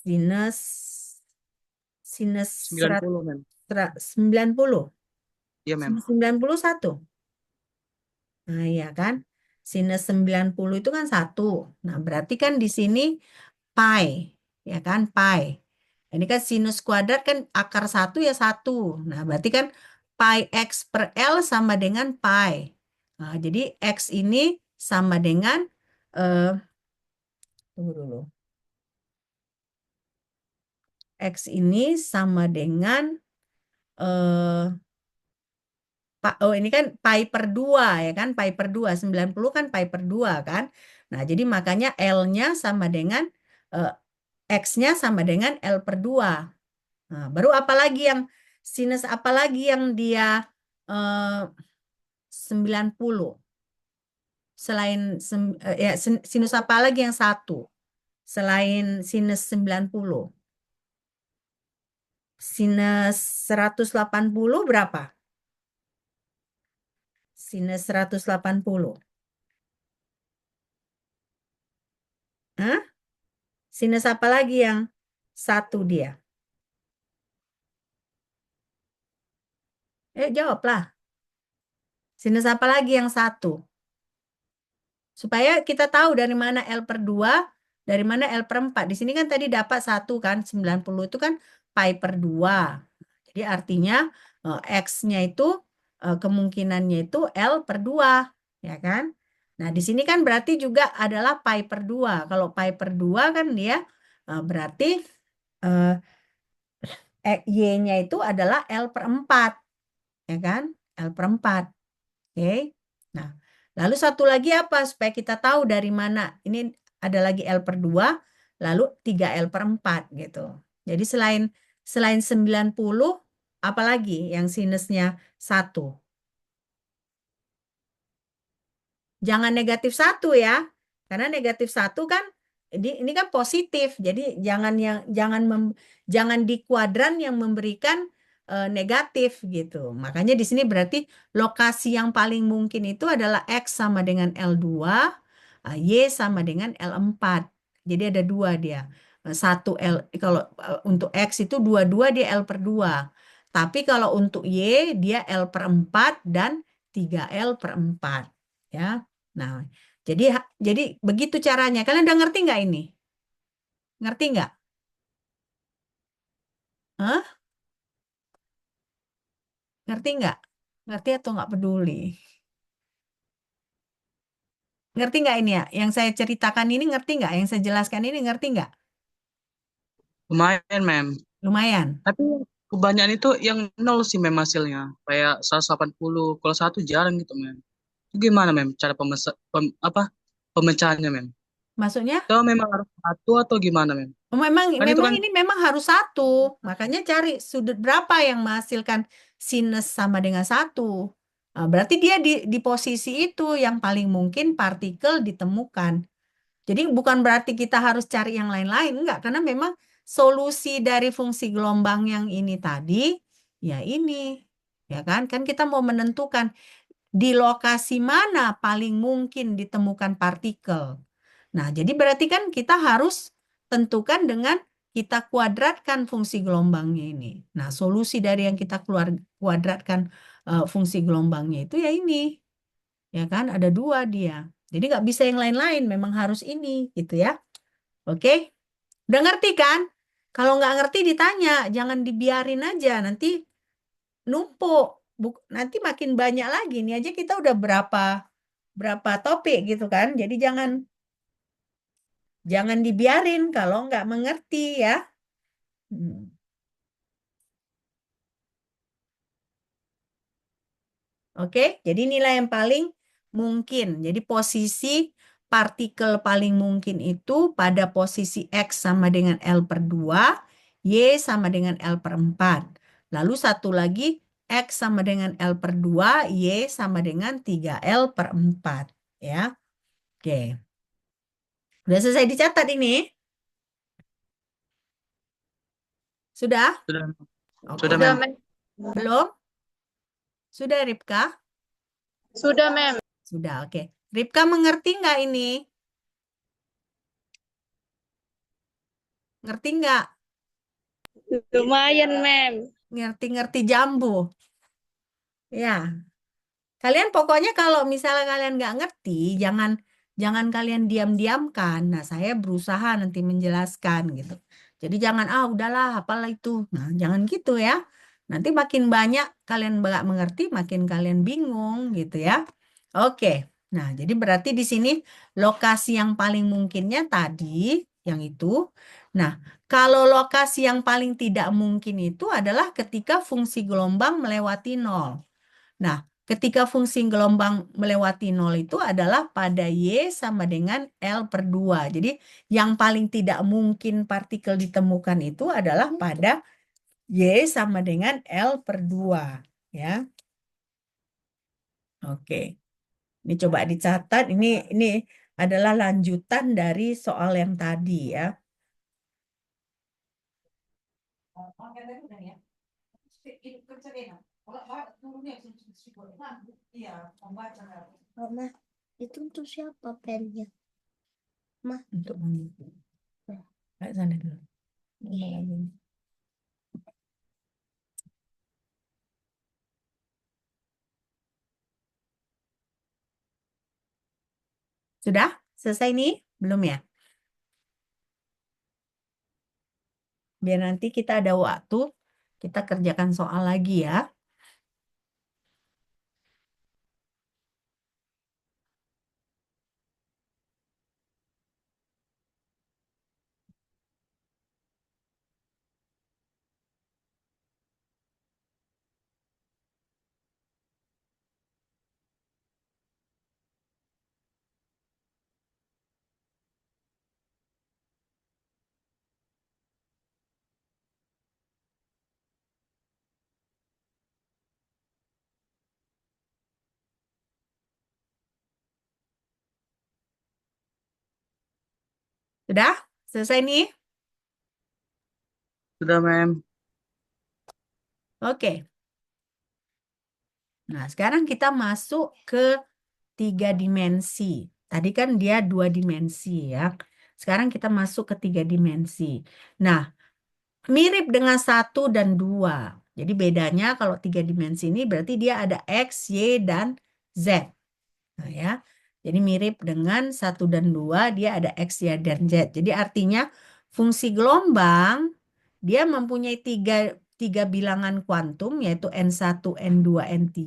Sinus sinus 90, Mem. 90. Iya, Mem. Sinus 91. Nah, iya kan? Sinus 90 itu kan 1. Nah, berarti kan di sini pi, ya kan? Pi. Ini kan sinus kuadrat kan akar 1 ya 1. Nah, berarti kan pi X per L sama dengan pi. Nah, jadi X ini sama dengan, eh, tunggu dulu. X ini sama dengan eh, oh ini kan pi per 2 ya kan, pi per 2, 90 kan pi per 2 kan. Nah, jadi makanya L-nya sama dengan eh, X-nya sama dengan L per 2. Nah, baru apalagi yang sinus apalagi yang dia eh, 90 selain sinus apa lagi yang satu selain sinus 90? Sinus 180 berapa? Sinus 180. Hah? Sinus apa lagi yang satu dia? Jawablah. Sinus apa lagi yang satu? Supaya kita tahu dari mana L per 2, dari mana L per 4. Di sini kan tadi dapat satu kan, 90 itu kan pi per 2. Jadi artinya X-nya itu kemungkinannya itu L per 2, ya kan? Nah, di sini kan berarti juga adalah pi per 2. Kalau pi per 2 kan dia berarti eh, Y-nya itu adalah L per 4, ya kan? L per 4. Oke. Nah, lalu satu lagi apa supaya kita tahu dari mana ini ada lagi L per 2, lalu 3L per 4 gitu. Jadi selain selain 90, apalagi yang sinusnya 1? Jangan negatif 1 ya. Karena negatif 1 kan ini kan positif. Jadi jangan di kuadran yang memberikan negatif gitu. Makanya di sini berarti lokasi yang paling mungkin itu adalah X sama dengan L2, Y sama dengan L4. Jadi ada dua dia. Satu L kalau untuk X itu dua-dua dia L per 2. Tapi kalau untuk Y dia L per 4 dan 3L per 4. Ya. Nah, jadi begitu caranya. Kalian udah ngerti nggak ini? Ngerti nggak? Hah? Ngerti nggak? Ngerti atau nggak peduli? Ngerti nggak ini ya? Yang saya ceritakan ini ngerti nggak? Yang saya jelaskan ini ngerti nggak? Lumayan, Mem. Lumayan. Tapi kebanyakan itu yang nol sih, Mem, hasilnya. Kayak 180. Kalau satu jarang gitu, Mem. Itu gimana, Mem? Cara pemecahannya, Mem? Maksudnya? Kalau memang harus satu atau gimana, Mem? Memang Kan itu memang kan ini memang harus satu. Makanya cari sudut berapa yang menghasilkan sinus sama dengan satu. Nah, berarti dia di posisi itu yang paling mungkin partikel ditemukan. Jadi bukan berarti kita harus cari yang lain-lain, enggak, karena memang solusi dari fungsi gelombang yang ini tadi, ya ini, ya kan? Kan kita mau menentukan di lokasi mana paling mungkin ditemukan partikel. Nah, jadi berarti kan kita harus tentukan dengan kita kuadratkan fungsi gelombangnya ini. Nah, solusi dari yang kita keluar kuadratkan fungsi gelombangnya itu ya ini, ya kan? Ada dua dia. Jadi nggak bisa yang lain-lain, memang harus ini, gitu ya. Oke, udah ngerti kan? Kalau nggak ngerti ditanya, jangan dibiarin aja, nanti numpuk. Nanti makin banyak lagi. Ini aja kita udah berapa berapa topik gitu kan. Jadi jangan dibiarin kalau nggak mengerti ya. Hmm. Oke, jadi nilai yang paling mungkin. Jadi posisi partikel paling mungkin itu pada posisi X sama dengan L per 2, Y sama dengan L per 4. Lalu satu lagi, X sama dengan L per 2, Y sama dengan 3L per 4. Ya, oke. Udah selesai dicatat ini? Sudah? sudah, sudah, Oke. Mem. Sudah, Mem. Belum? Sudah, Ripka? Sudah, Mem. Sudah, oke. Ripka mengerti nggak ini? Ngerti nggak? Lumayan, Mem. Ngerti-ngerti jambu. Ya, kalian pokoknya kalau misalnya kalian nggak ngerti, jangan jangan kalian diam-diamkan. Nah, saya berusaha nanti menjelaskan gitu. Jadi jangan udahlah, apalah itu. Nah, jangan gitu ya. Nanti makin banyak kalian nggak mengerti, makin kalian bingung gitu ya. Oke. Nah, jadi berarti di sini lokasi yang paling mungkinnya tadi yang itu. Nah, Kalau lokasi yang paling tidak mungkin itu adalah ketika fungsi gelombang melewati nol. Nah, ketika fungsi gelombang melewati nol itu adalah pada Y sama dengan L per 2. Jadi yang paling tidak mungkin partikel ditemukan itu adalah pada Y sama dengan L per 2. Ya. Oke. Ini coba dicatat. Ini adalah lanjutan dari soal yang tadi ya. Mama, itu untuk siapa pennya? Ma, Untuk memimpin. Kayak sana dulu. Ini lagi. Sudah? Selesai nih? Belum ya? Biar nanti kita ada waktu, kita kerjakan soal lagi ya. Sudah? Selesai nih? Sudah, Mem. Oke. Nah, sekarang kita masuk ke 3 dimensi. Tadi kan dia 2 dimensi ya. Sekarang kita masuk ke 3 dimensi. Nah, mirip dengan 1 dan 2. Jadi bedanya kalau 3 dimensi ini berarti dia ada X, Y, dan Z. Nah, ya. Jadi mirip dengan 1 dan 2, dia ada X, Y, dan Z. Jadi artinya fungsi gelombang, dia mempunyai tiga bilangan kuantum, yaitu N1, N2, N3.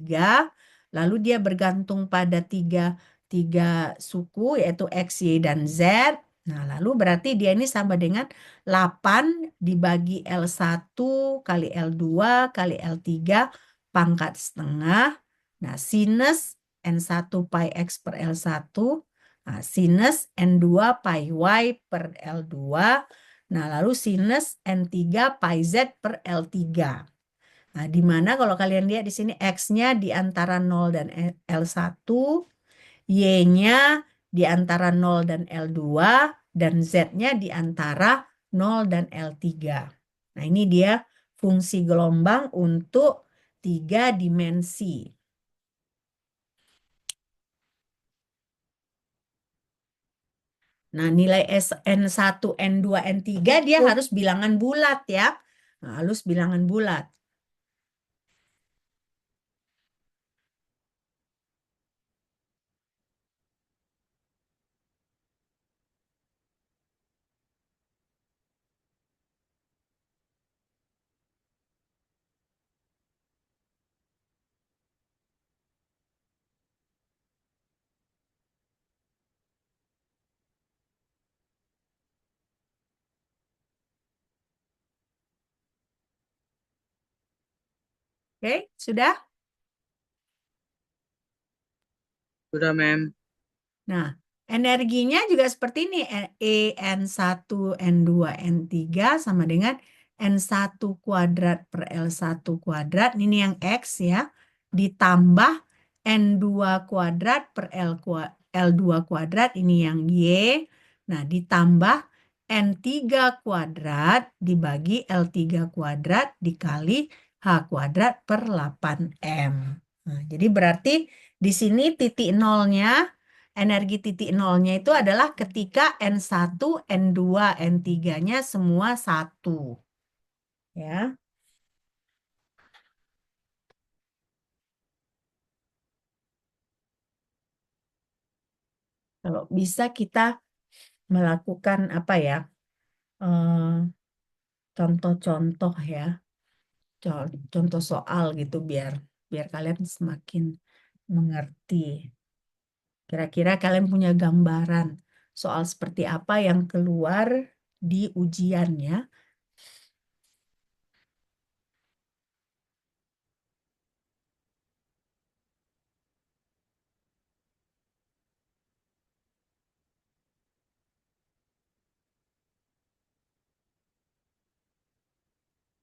Lalu dia bergantung pada tiga suku, yaitu X, Y, dan Z. Nah, lalu berarti dia ini sama dengan 8 dibagi L1 kali L2 kali L3 pangkat setengah. Nah, sinus N1 pi X per L1. Nah, sinus N2 pi Y per L2. Nah, lalu sinus N3 pi Z per L3. Nah, di mana kalau kalian lihat di sini X-nya di antara 0 dan L1, Y-nya di antara 0 dan L2, dan Z-nya di antara 0 dan L3. Nah, ini dia fungsi gelombang untuk 3 dimensi. Nah, nilai N1, N2, N3 dia harus bilangan bulat ya. Nah, harus bilangan bulat. Oke, sudah? Sudah, Mem. Nah, energinya juga seperti ini. N1, N2, N3 sama dengan N1 kuadrat per L1 kuadrat. Ini yang X ya. Ditambah N2 kuadrat per L2 kuadrat. Ini yang Y. Nah, ditambah N3 kuadrat dibagi L3 kuadrat dikali H kuadrat per 8M. Nah, jadi berarti di sini titik nolnya, energi titik nolnya itu adalah ketika N1, N2, N3-nya semua 1. Ya. Kalau bisa kita melakukan apa ya, contoh-contoh ya, contoh soal gitu biar kalian semakin mengerti. Kira-kira kalian punya gambaran soal seperti apa yang keluar di ujian ya.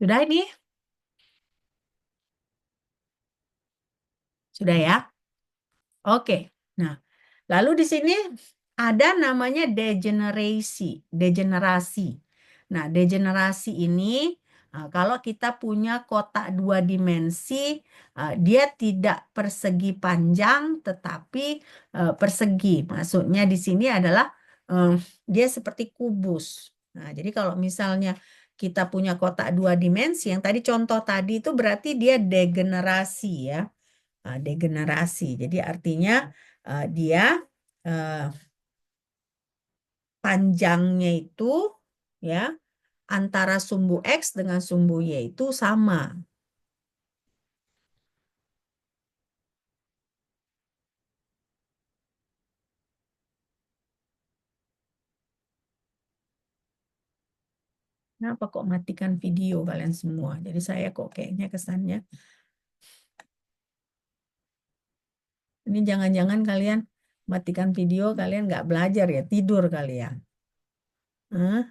Sudah ini? Sudah ya? Oke. Nah, lalu di sini ada namanya degenerasi. Nah, degenerasi ini kalau kita punya kotak 2 dimensi, dia tidak persegi panjang tetapi persegi. Maksudnya di sini adalah dia seperti kubus. Nah, jadi kalau misalnya kita punya kotak 2 dimensi, yang tadi contoh tadi itu berarti dia degenerasi ya. Degenerasi. Jadi artinya dia panjangnya itu ya antara sumbu X dengan sumbu Y itu sama. Kenapa kok matikan video kalian semua? Jadi saya kok kayaknya kesannya. Ini jangan-jangan kalian matikan video, kalian nggak belajar ya, tidur kalian. Hah?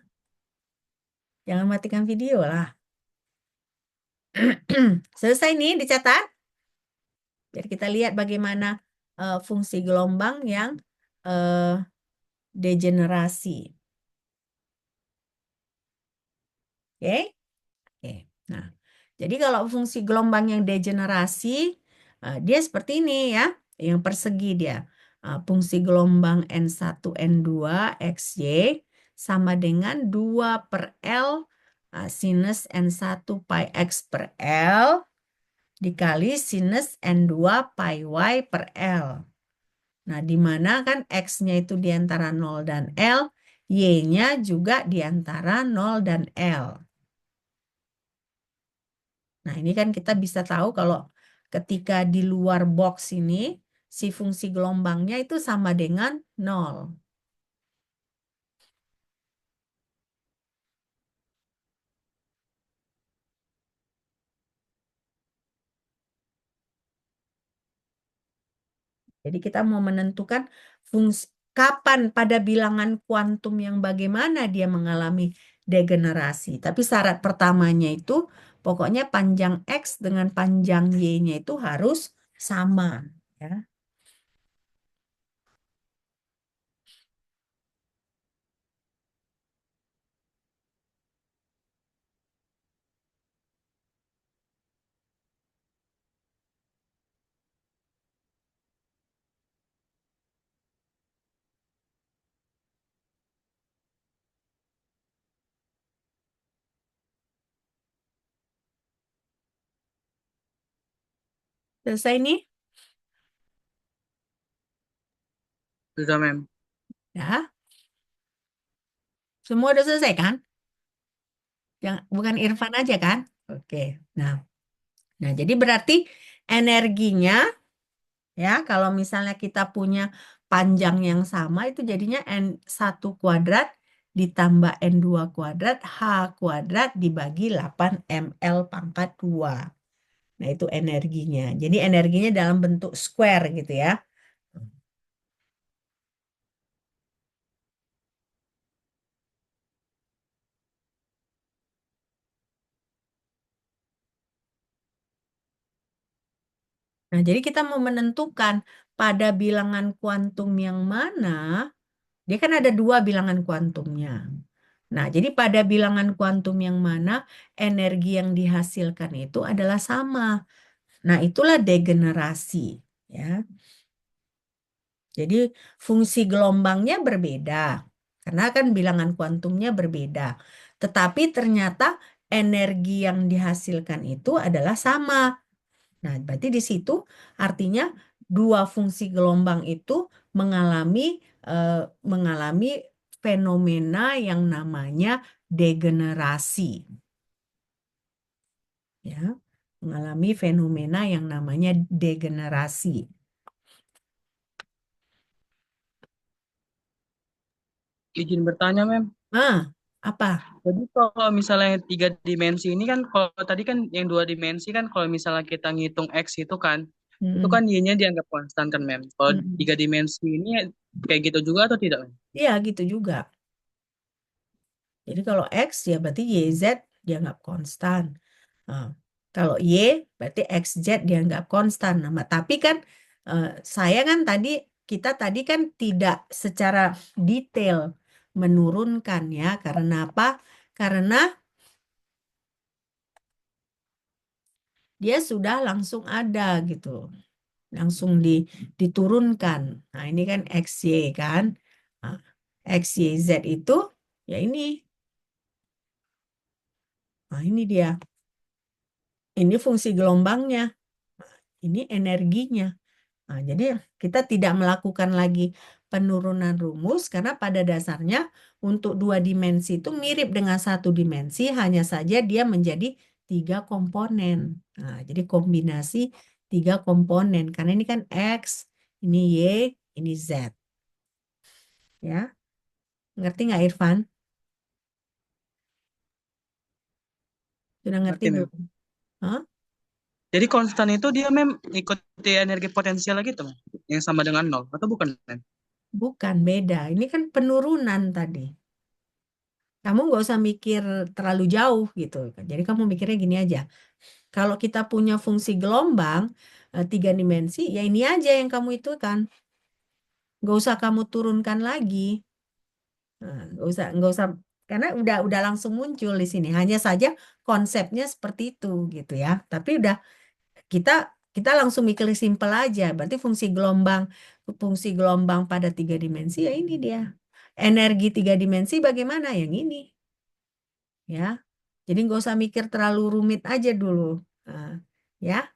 Jangan matikan video lah. Selesai nih dicatat. Jadi kita lihat bagaimana fungsi gelombang yang degenerasi. Oke? Oke. Nah, jadi kalau fungsi gelombang yang degenerasi, dia seperti ini ya, yang persegi dia. Fungsi gelombang N1, N2, XY sama dengan 2/L sinus N1 pi X per L dikali sinus N2 pi Y per L. Nah, di mana kan X-nya itu di antara 0 dan L, Y-nya juga di antara 0 dan L. Nah, ini kan kita bisa tahu kalau ketika di luar box ini, si fungsi gelombangnya itu sama dengan 0. Jadi kita mau menentukan fungsi kapan pada bilangan kuantum yang bagaimana dia mengalami degenerasi. Tapi syarat pertamanya itu pokoknya panjang X dengan panjang Y-nya itu harus sama. Ya. Selesai nih? Sudah, Mem. Ya. Semua udah selesai kan? Yang bukan Irfan aja kan? Oke. Nah, jadi berarti energinya ya kalau misalnya kita punya panjang yang sama itu jadinya N1 kuadrat ditambah N2 kuadrat H kuadrat dibagi 8 mL pangkat 2. Nah, itu energinya. Jadi energinya dalam bentuk square gitu ya. Nah, jadi kita mau menentukan pada bilangan kuantum yang mana, dia kan ada 2 bilangan kuantumnya. Nah, jadi pada bilangan kuantum yang mana energi yang dihasilkan itu adalah sama. Nah, itulah degenerasi, ya. Jadi fungsi gelombangnya berbeda, karena kan bilangan kuantumnya berbeda. Tetapi ternyata energi yang dihasilkan itu adalah sama. Nah, berarti di situ artinya 2 fungsi gelombang itu mengalami mengalami fenomena yang namanya degenerasi. Ya, mengalami fenomena yang namanya degenerasi. Izin bertanya, Mem. Ah, Apa? Jadi kalau misalnya 3 dimensi ini kan, kalau tadi kan yang 2 dimensi kan, kalau misalnya kita ngitung X itu Mm-mm. kan Y-nya dianggap konstan kan, Mem. Kalau Mm-mm. 3 dimensi ini kayak gitu juga atau tidak, Mem? Iya, gitu juga. Jadi kalau X ya berarti YZ dianggap konstan. Nah, kalau Y berarti XZ dianggap konstan. Nah, tapi kan saya kan kita tadi kan tidak secara detail menurunkan ya. Karena apa? Karena dia sudah langsung ada gitu. Langsung diturunkan. Nah, ini kan XY kan. Nah, XYZ itu ya ini. Nah, ini dia. Ini fungsi gelombangnya. Ini energinya. Nah, jadi kita tidak melakukan lagi penurunan rumus karena pada dasarnya untuk 2 dimensi itu mirip dengan 1 dimensi, hanya saja dia menjadi 3 komponen. Nah, jadi kombinasi 3 komponen karena ini kan X, ini Y, ini Z. Ya, ngerti nggak Irfan? Sudah ngerti Ngerti, Mem. belum? Hah? Jadi konstan itu dia, Mem, ikuti energi potensial gitu, Mem. Yang sama dengan nol, atau bukan, Mem? Bukan, beda. Ini kan penurunan tadi. Kamu nggak usah mikir terlalu jauh gitu. Jadi kamu mikirnya gini aja. Kalau kita punya fungsi gelombang 3 dimensi, ya ini aja yang kamu itu kan. Nggak usah kamu turunkan lagi. Nah, nggak usah karena udah langsung muncul di sini. Hanya saja konsepnya seperti itu gitu ya. Tapi udah kita kita langsung mikir simpel aja. Berarti fungsi gelombang pada 3 dimensi ya ini dia. Energi 3 dimensi bagaimana? Yang ini ya. Jadi nggak usah mikir terlalu rumit aja dulu. Nah, ya.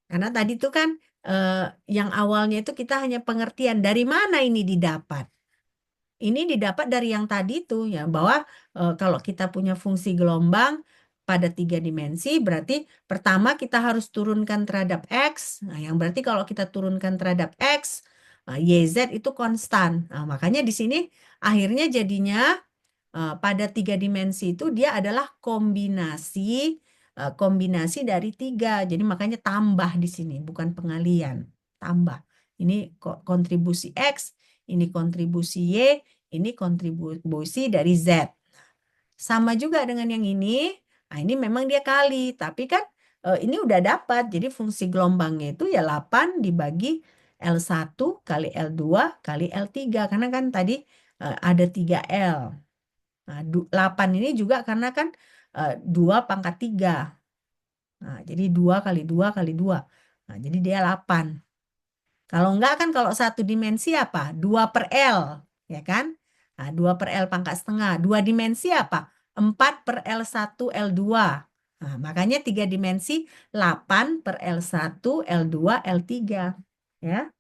Karena tadi itu kan yang awalnya itu kita hanya pengertian dari mana ini didapat. Ini didapat dari yang tadi itu ya bahwa kalau kita punya fungsi gelombang pada 3 dimensi berarti pertama kita harus turunkan terhadap X. Nah, yang berarti kalau kita turunkan terhadap X, YZ itu konstan. Nah, makanya di sini akhirnya jadinya pada 3 dimensi itu dia adalah kombinasi dari 3. Jadi makanya tambah di sini, bukan pengalian. Tambah. Ini kontribusi X, ini kontribusi Y, ini kontribusi dari Z. Sama juga dengan yang ini. Nah, ini memang dia kali, tapi kan ini udah dapat. Jadi fungsi gelombangnya itu ya 8 dibagi L1 kali L2 kali L3. Karena kan tadi ada 3L. Nah, 8 ini juga karena kan 2 pangkat 3. Nah, jadi 2 kali 2 kali 2. Nah, jadi dia 8. Kalau enggak kan kalau 1 dimensi apa? 2 per L. Ya kan? Nah, 2 per L pangkat setengah. 2 dimensi apa? 4 per L1 L2. Nah, makanya 3 dimensi 8 per L1 L2 L3. Ya.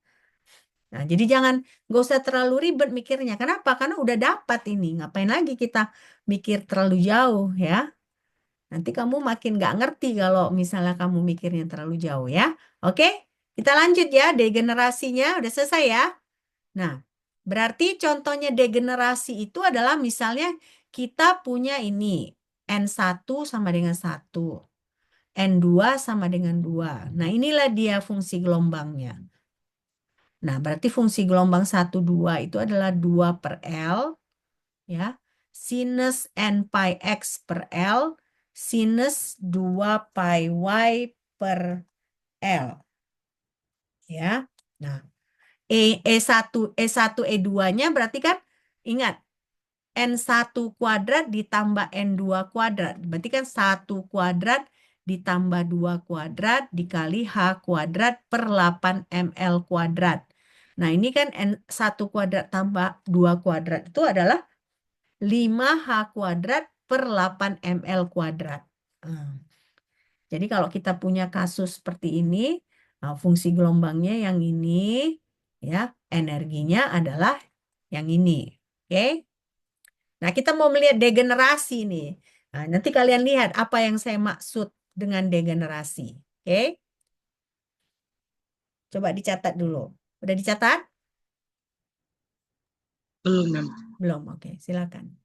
Nah, jadi nggak usah terlalu ribet mikirnya. Kenapa? Karena udah dapat ini. Ngapain lagi kita mikir terlalu jauh ya? Nanti kamu makin nggak ngerti kalau misalnya kamu mikirnya terlalu jauh ya. Oke, kita lanjut ya. Degenerasinya udah selesai ya. Nah, berarti contohnya degenerasi itu adalah misalnya kita punya ini. N1 sama dengan 1. N2 sama dengan 2. Nah, inilah dia fungsi gelombangnya. Nah, berarti fungsi gelombang 1, 2 itu adalah 2 per L, ya. Sinus N pi X per L, sinus 2 pi Y per L. Ya. Nah, E1, E1, E2-nya berarti kan, ingat, N1 kuadrat ditambah N2 kuadrat. Berarti kan 1 kuadrat ditambah 2 kuadrat dikali H kuadrat per 8 ml kuadrat. Nah, ini kan N1 kuadrat tambah 2 kuadrat itu adalah 5H kuadrat per 8 ml kuadrat. Jadi kalau kita punya kasus seperti ini, fungsi gelombangnya yang ini, ya, energinya adalah yang ini. Oke? Nah, kita mau melihat degenerasi nih. Nah, nanti kalian lihat apa yang saya maksud dengan degenerasi. Oke? Coba dicatat dulu. Udah dicatat? Belum, Mem. Belum, oke, silakan.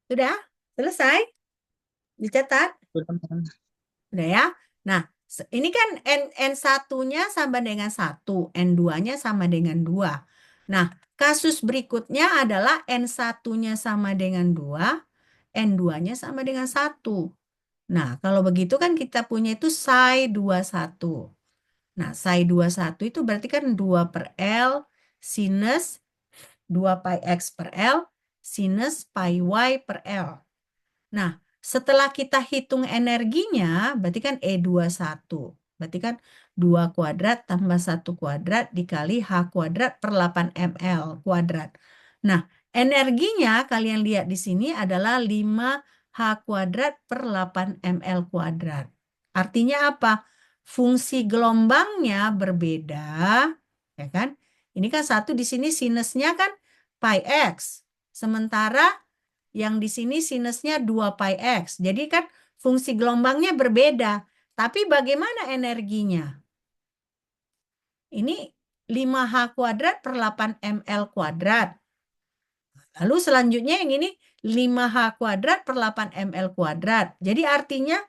Sudah? Selesai? Dicatat? Sudah, Mem. Udah ya? Nah, ini kan N1-nya sama dengan 1, N2-nya sama dengan 2. Nah, kasus berikutnya adalah N1-nya sama dengan 2, N2-nya sama dengan 1. Nah, kalau begitu kan kita punya itu psi 21. Nah, psi 21 itu berarti kan 2 per L sinus 2 pi X per L sinus pi Y per L. Nah, setelah kita hitung energinya, berarti kan E21. Berarti kan 2 kuadrat tambah 1 kuadrat dikali H kuadrat per 8 ml kuadrat. Nah, energinya kalian lihat di sini adalah 5H kuadrat per 8 ml kuadrat. Artinya apa? Fungsi gelombangnya berbeda, ya kan? Ini kan satu di sini sinusnya kan pi X. Sementara yang di sini sinusnya 2 pi X. Jadi kan fungsi gelombangnya berbeda. Tapi bagaimana energinya? Ini 5H kuadrat per 8 ml kuadrat. Lalu selanjutnya yang ini 5H kuadrat per 8 ml kuadrat. Jadi artinya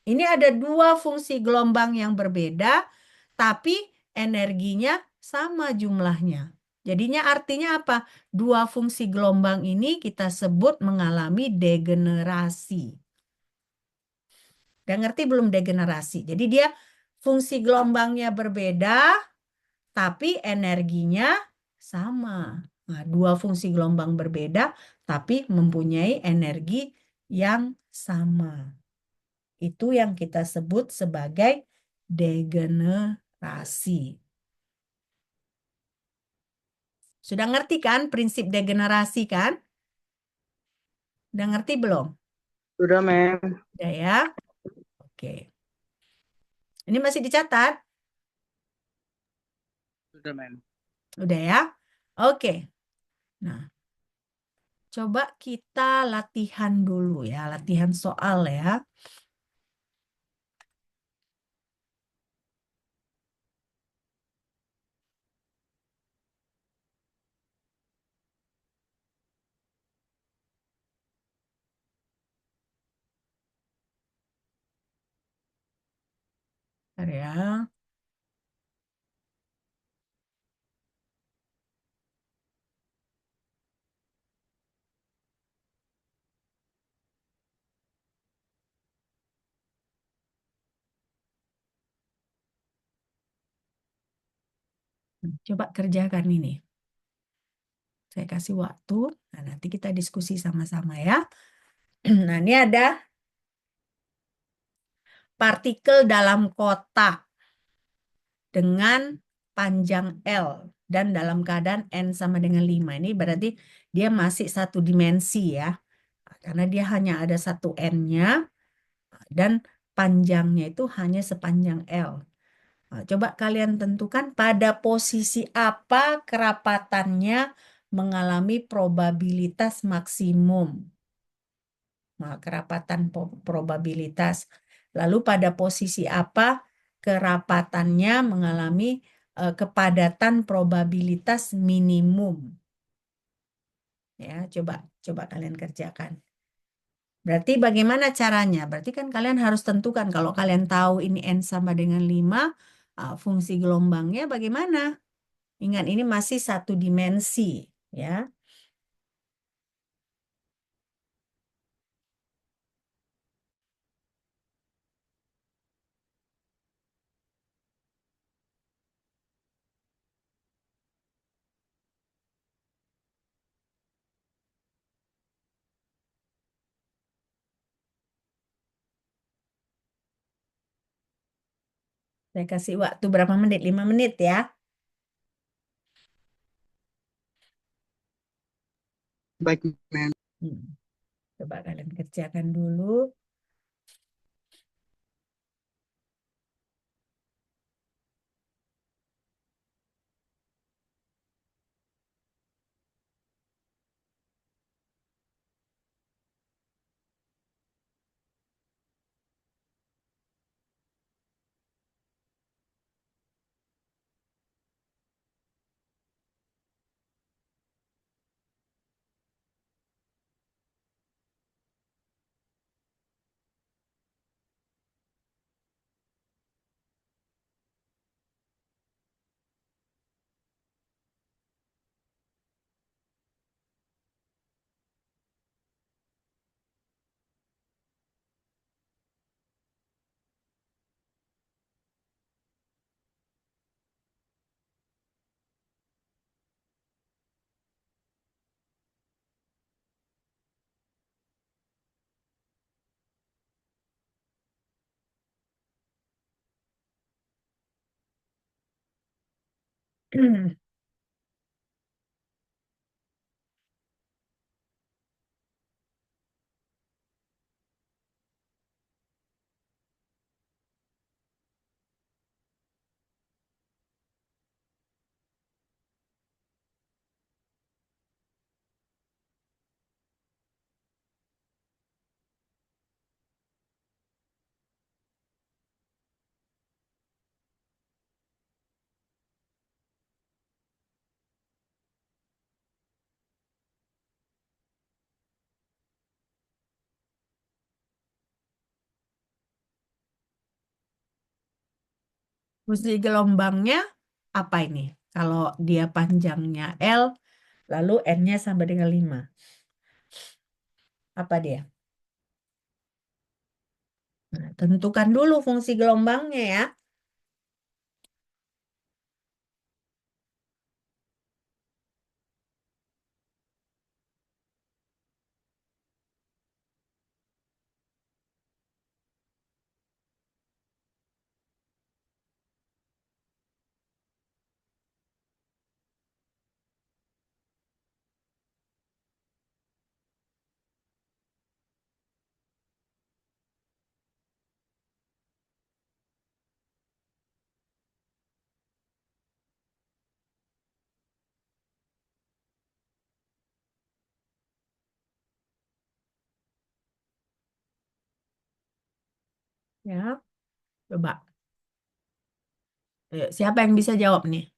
ini ada dua fungsi gelombang yang berbeda, tapi energinya sama jumlahnya. Jadinya artinya apa? Dua fungsi gelombang ini kita sebut mengalami degenerasi. Udah ngerti belum degenerasi? Jadi dia fungsi gelombangnya berbeda, tapi energinya sama. Nah, dua fungsi gelombang berbeda, tapi mempunyai energi yang sama. Itu yang kita sebut sebagai degenerasi. Sudah ngerti kan prinsip degenerasi kan? Udah ngerti belum? Sudah, Mem. Udah ya? Oke. Ini masih dicatat? Sudah, Mem. Udah ya? Oke. Nah, coba kita latihan dulu ya. Latihan soal ya. Bentar ya. Coba kerjakan ini. Saya kasih waktu. Nah, nanti kita diskusi sama-sama ya. Nah, ini ada partikel dalam kotak dengan panjang L dan dalam keadaan N sama dengan 5. Ini berarti dia masih satu dimensi ya. Karena dia hanya ada satu N-nya dan panjangnya itu hanya sepanjang L. Nah, coba kalian tentukan pada posisi apa kerapatannya mengalami probabilitas maksimum. Nah, kerapatan probabilitas. Lalu pada posisi apa kerapatannya mengalami kepadatan probabilitas minimum. Ya, coba kalian kerjakan. Berarti bagaimana caranya? Berarti kan kalian harus tentukan kalau kalian tahu ini N sama dengan 5, fungsi gelombangnya bagaimana? Ingat ini masih satu dimensi, ya. Saya kasih waktu berapa menit? 5 menit ya. Baik, mem. Hmm. Coba kalian kerjakan dulu. Fungsi gelombangnya apa ini? Kalau dia panjangnya L, lalu N-nya sama dengan 5. Apa dia? Nah, tentukan dulu fungsi gelombangnya ya. Ya, coba. Ayo, siapa yang bisa jawab nih?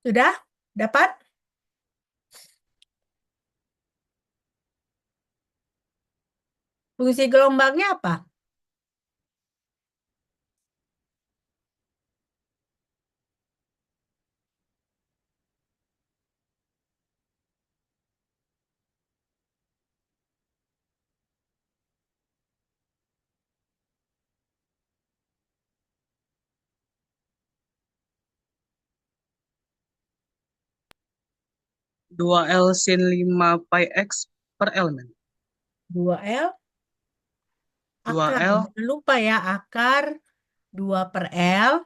Sudah? Dapat? Fungsi gelombangnya apa? Dua L sin 5 pi X per L, men. 2L 2 akar. L Jangan lupa ya, akar 2 per L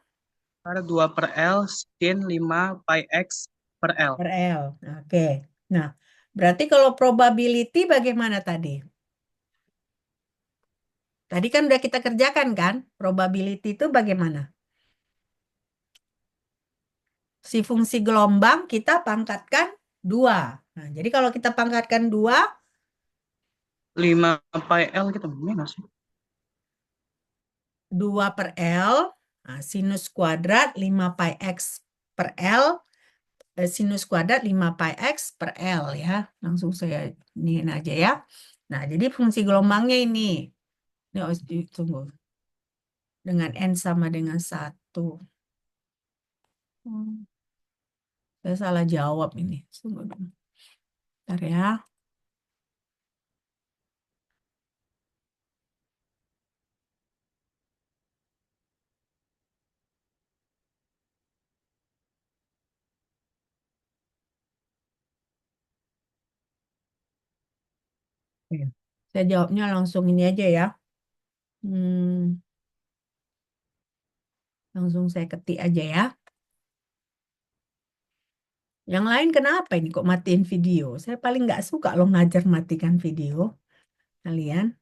per 2 per L sin 5 pi X per L. per L. Oke. Nah, Berarti kalau probability bagaimana tadi? Tadi kan udah kita kerjakan kan? Probability itu bagaimana? Si fungsi gelombang kita pangkatkan 2. Nah, jadi kalau kita pangkatkan 2, 5 pi L gitu. Ini nggak sih? 2 per L, nah, sinus kuadrat 5 pi X per L, sinus kuadrat 5 pi X per L ya. Langsung saya iniin aja ya. Nah, jadi fungsi gelombangnya ini. Ini harus ditunggu. Dengan N sama dengan 1. Saya salah jawab ini. Tunggu dulu. Bentar ya. Oke. Saya jawabnya langsung ini aja ya. Langsung saya ketik aja ya. Yang lain kenapa ini kok matiin video? Saya paling nggak suka loh ngajar matikan video. Kalian.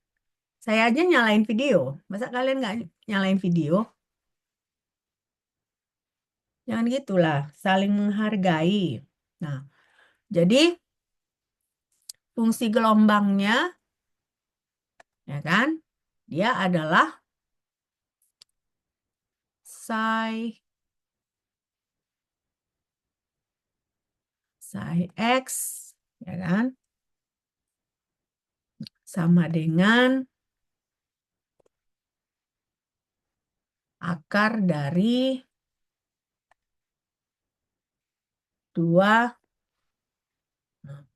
Saya aja nyalain video. Masa kalian nggak nyalain video? Jangan gitulah. Saling menghargai. Nah, jadi fungsi gelombangnya, ya kan? Dia adalah psi X, ya kan? Sama dengan akar dari 2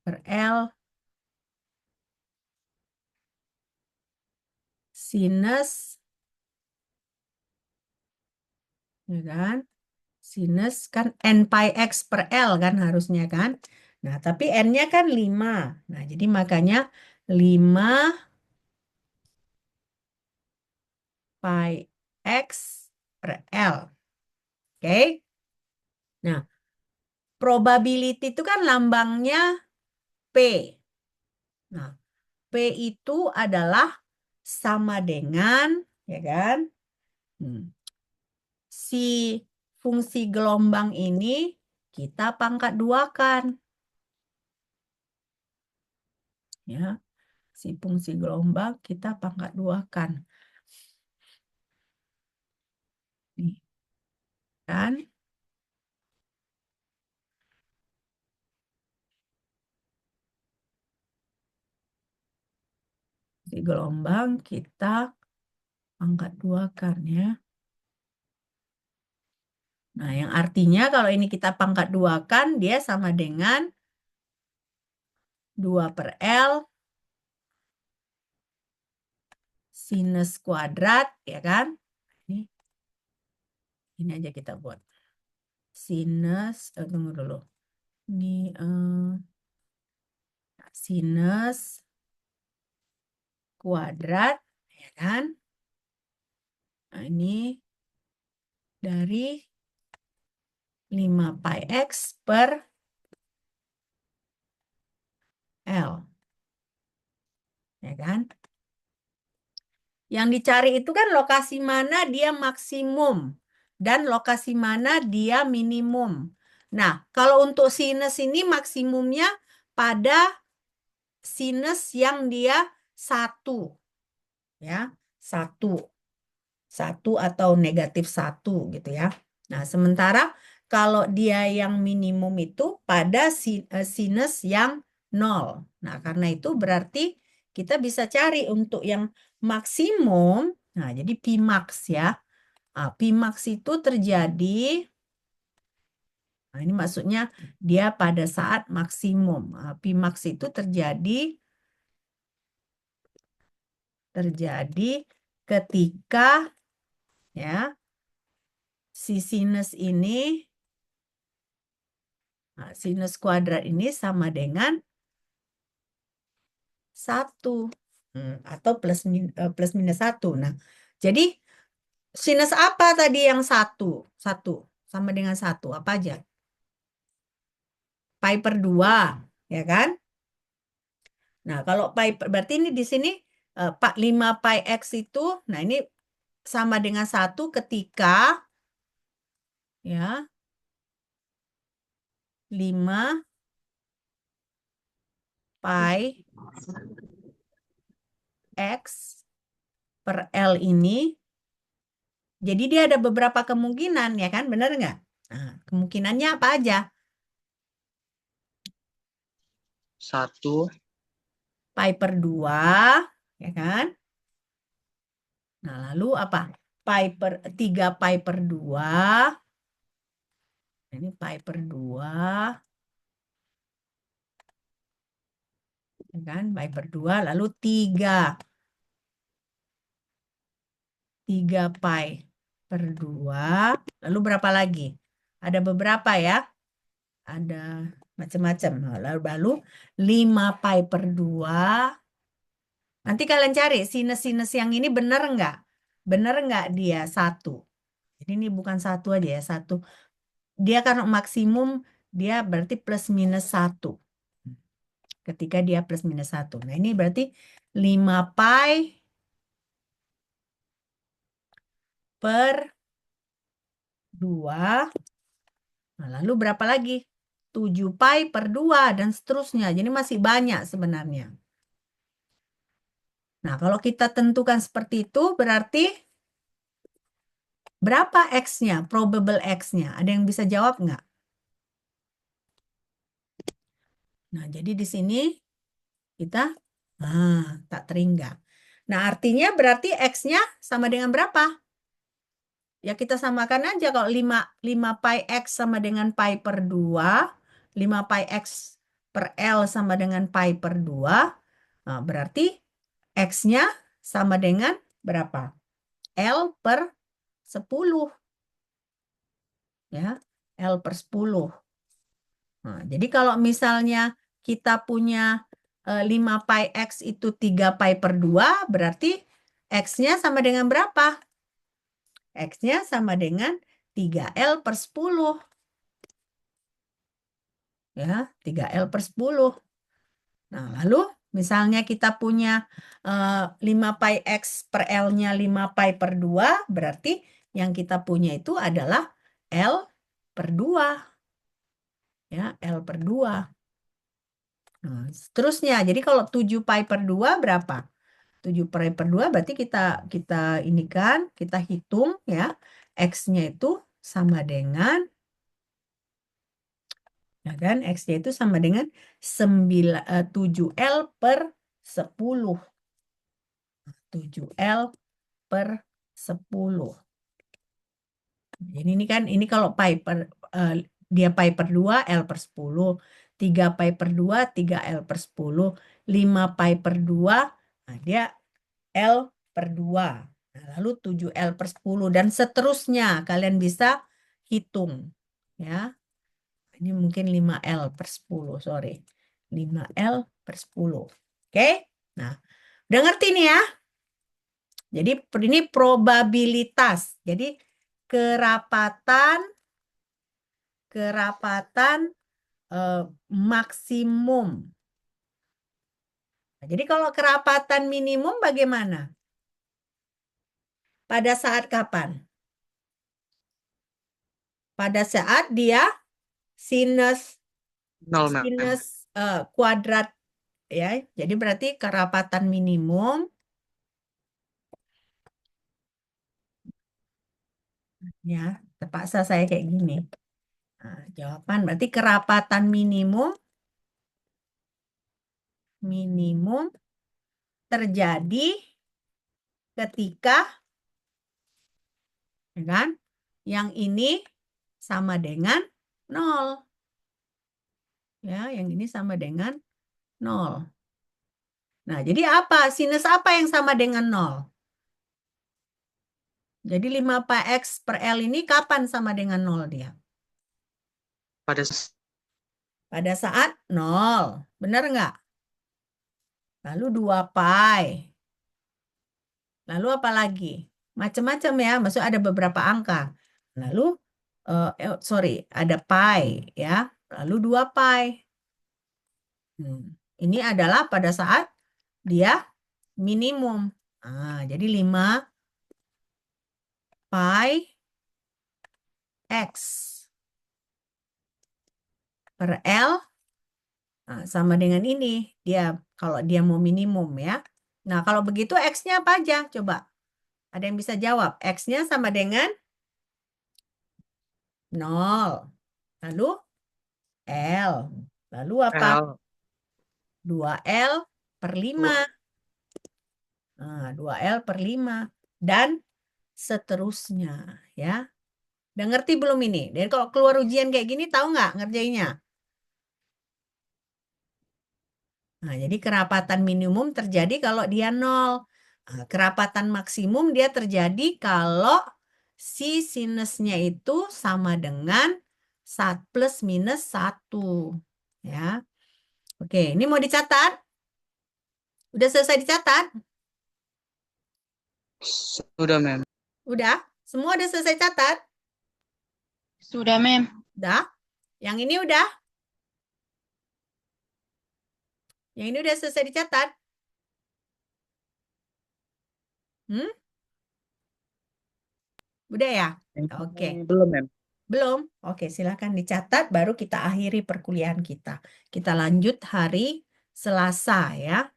per L sinus, ya kan? Sinus kan N pi X per L kan harusnya kan? Nah, tapi N-nya kan 5. Nah, jadi makanya 5 pi X per L. Oke? Nah, probability itu kan lambangnya P. Nah, P itu adalah sama dengan, ya kan? Si fungsi gelombang ini kita pangkat 2 kan. Ya, si fungsi gelombang kita pangkat 2 kan. Nih, kan? Si gelombang kita pangkat 2 kan ya. Nah, yang artinya kalau ini kita pangkat 2 kan, dia sama dengan 2 per L sinus kuadrat, ya kan? Ini aja kita buat. Sinus, tunggu dulu. Ini sinus kuadrat, ya kan? Nah, ini dari 5 pi X per L. Ya kan? Yang dicari itu kan lokasi mana dia maksimum dan lokasi mana dia minimum. Nah, kalau untuk sinus ini maksimumnya pada sinus yang dia 1. Ya, 1. 1 atau negatif 1 gitu ya. Nah, sementara kalau dia yang minimum itu pada sinus yang 0. Nah, karena itu berarti kita bisa cari untuk yang maksimum. Nah, jadi Pmax ya. Nah, Pmax itu terjadi, nah ini maksudnya dia pada saat maksimum. Nah, Pmax itu terjadi ketika ya si sinus ini, nah, sinus kuadrat ini sama dengan 1 atau plus minus 1. Nah, jadi sinus apa tadi yang 1? 1 sama dengan 1 apa aja? Pi per 2, ya kan? Nah, kalau pi berarti ini di sini 5 pi x itu, nah ini sama dengan 1 ketika ya 5 pi x per L ini. Jadi dia ada beberapa kemungkinan, ya kan? Benar nggak? Nah, kemungkinannya apa aja? 1 Pi per 2, ya kan? Nah, lalu apa? 3 pi per 2. Ini pi per 2. Ya kan? Pi per 2. Lalu 3 pi per 2. Lalu berapa lagi? Ada beberapa ya. Ada macam-macam. Lalu 5 pi per 2. Nanti kalian cari sinus-sinus yang ini benar nggak? Benar nggak dia 1? Jadi ini bukan 1 aja ya. 1. Dia karena maksimum, dia berarti plus minus 1. Ketika dia plus minus 1. Nah ini berarti 5 pi per 2. Nah, lalu berapa lagi? 7 pi per 2 dan seterusnya. Jadi masih banyak sebenarnya. Nah, kalau kita tentukan seperti itu berarti berapa X-nya? Probable X-nya. Ada yang bisa jawab nggak? Nah, jadi di sini kita tak teringat. Nah, artinya berarti X-nya sama dengan berapa? Ya kita samakan aja kalau 5 pi X sama dengan pi per 2, 5 pi X per L sama dengan pi per 2, nah, berarti X-nya sama dengan berapa? L per 10. Ya, L per 10. Nah, jadi kalau misalnya kita punya 5 pi X itu 3 pi per 2, berarti X-nya sama dengan berapa? X-nya sama dengan 3L per 10. Ya, 3L per 10. Nah, lalu misalnya kita punya 5 pi X per L-nya 5 pi per 2, berarti yang kita punya itu adalah L per 2. Ya, L per 2. Nah, seterusnya, jadi kalau 7 pi per 2 berapa? 7 pi per 2 berarti kita ini kan, kita hitung ya, X-nya itu sama dengan, ya kan, X-nya itu sama dengan 7L per 10. 7L per 10. Jadi ini kan, ini kalau pi per, dia pi per 2, L per 10. 3 pi per 2, 3L per 10. 5 pi per 2, nah dia L per 2. Nah, lalu 7L per 10 dan seterusnya. Kalian bisa hitung. Ya. Ini mungkin 5L per 10, sorry. 5L per 10. Oke? Nah, udah ngerti nih ya? Jadi ini probabilitas. Jadi kerapatan maksimum. Nah, jadi kalau kerapatan minimum bagaimana? Pada saat kapan? Pada saat dia sinus 0, mem. kuadrat ya. Jadi berarti kerapatan minimum ya, terpaksa saya kayak gini. Nah, jawaban berarti kerapatan minimum terjadi ketika, ya kan? Yang ini sama dengan 0. Ya, yang ini sama dengan 0. Nah, jadi apa? Sinus apa yang sama dengan 0? Jadi 5 pi X per L ini kapan sama dengan 0 dia? Pada saat 0. Benar nggak? Lalu 2 pi. Lalu apa lagi? Macam-macam ya, maksud ada beberapa angka. Lalu, sorry, ada pi ya. Lalu 2 pi. Ini adalah pada saat dia minimum. Nah, jadi 5 pi X per L sama dengan ini. Dia kalau dia mau minimum ya. Nah, kalau begitu X-nya apa aja? Coba. Ada yang bisa jawab. X-nya sama dengan 0. Lalu L. Lalu apa? L 2L per 5. Nah, 2L per 5. Dan seterusnya. Ya. Udah ngerti belum ini? Dan kalau keluar ujian kayak gini, tahu nggak ngerjainnya? Nah, jadi kerapatan minimum terjadi kalau dia 0. Nah, kerapatan maksimum dia terjadi kalau si sinusnya itu sama dengan plus minus 1. Ya. Oke, ini mau dicatat? Udah selesai dicatat? sudah, Mem. Udah? Semua udah selesai catat? Sudah, Mem. Udah? Yang ini udah? Yang ini udah selesai dicatat? Hmm? Udah ya? Oke. Belum, Mem. Belum? Oke, silakan dicatat baru kita akhiri perkuliahan kita. Kita lanjut hari Selasa ya.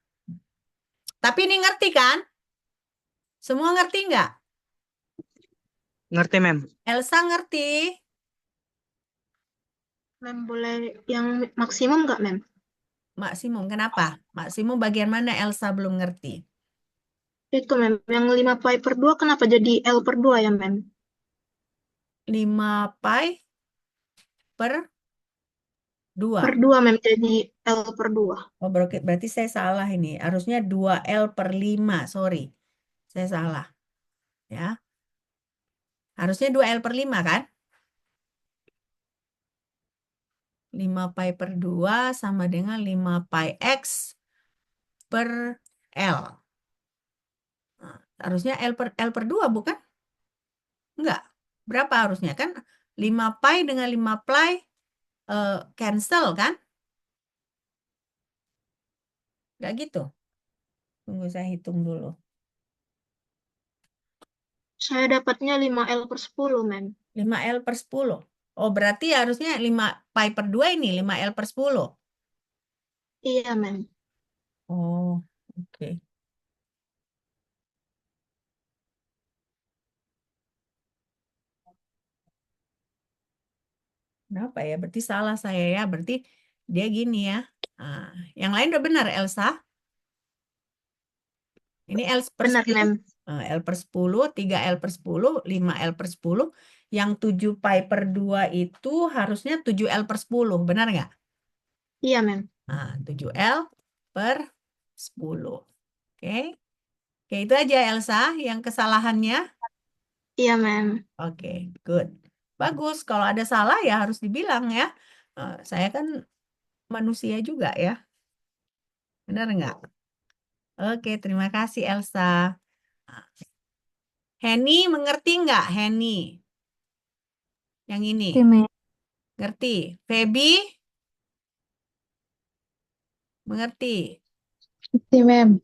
Tapi ini ngerti kan? Semua ngerti nggak? Ngerti, Mem. Elsa ngerti? Mem, boleh yang maksimum nggak, Mem? Maksimum, kenapa? Maksimum bagian mana Elsa belum ngerti? Itu, Mem. Yang 5 pi per 2 kenapa jadi L per 2 ya, Mem? 5 pi per 2. Per 2, Mem. Jadi L per 2. Oh, berarti saya salah ini. Harusnya 2L per 5. Sorry. Saya salah. Ya. Harusnya 2L per 5 kan? 5 pi per 2 sama dengan 5 pi X per L. Nah, harusnya L per 2 bukan? Enggak. Berapa harusnya kan? 5 pi dengan 5 pi cancel kan? Enggak gitu. Tunggu saya hitung dulu. Saya dapatnya 5L per 10, Mem. 5L per 10. Oh, berarti harusnya 5 pi per 2 ini 5L per 10. Iya, Mem. Oh, oke. Kenapa ya? Berarti salah saya ya. Berarti dia gini ya. Nah, yang lain udah benar, Elsa. Ini L per Benar, 10. Mem. L per 10, 3L per 10, 5L per 10. Yang 7 pi per 2 itu harusnya 7L per 10. Benar nggak? Iya, Mem. Nah, 7L per 10. Oke. Oke, itu aja Elsa yang kesalahannya. Iya, Mem. Oke, good. Bagus. Kalau ada salah ya harus dibilang ya. Saya kan manusia juga ya. Benar nggak? Oke, terima kasih Elsa. Henny mengerti nggak, Henny? Yang ini. Ngerti? Feby? Mengerti? Ngerti, Mem.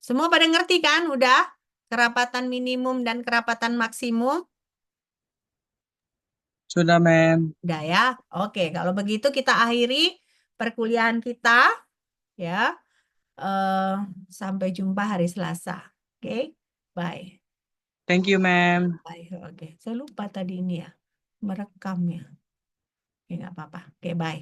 Semua pada ngerti kan? Udah? Kerapatan minimum dan kerapatan maksimum? Sudah, Mem. Udah ya? Oke, kalau begitu kita akhiri perkuliahan kita. Ya. Sampai jumpa hari Selasa. Oke? Bye. Thank you, Mem. Bye. Oke. Saya lupa tadi ini ya. Merekam ya. Oke, nggak apa-apa. Oke, bye.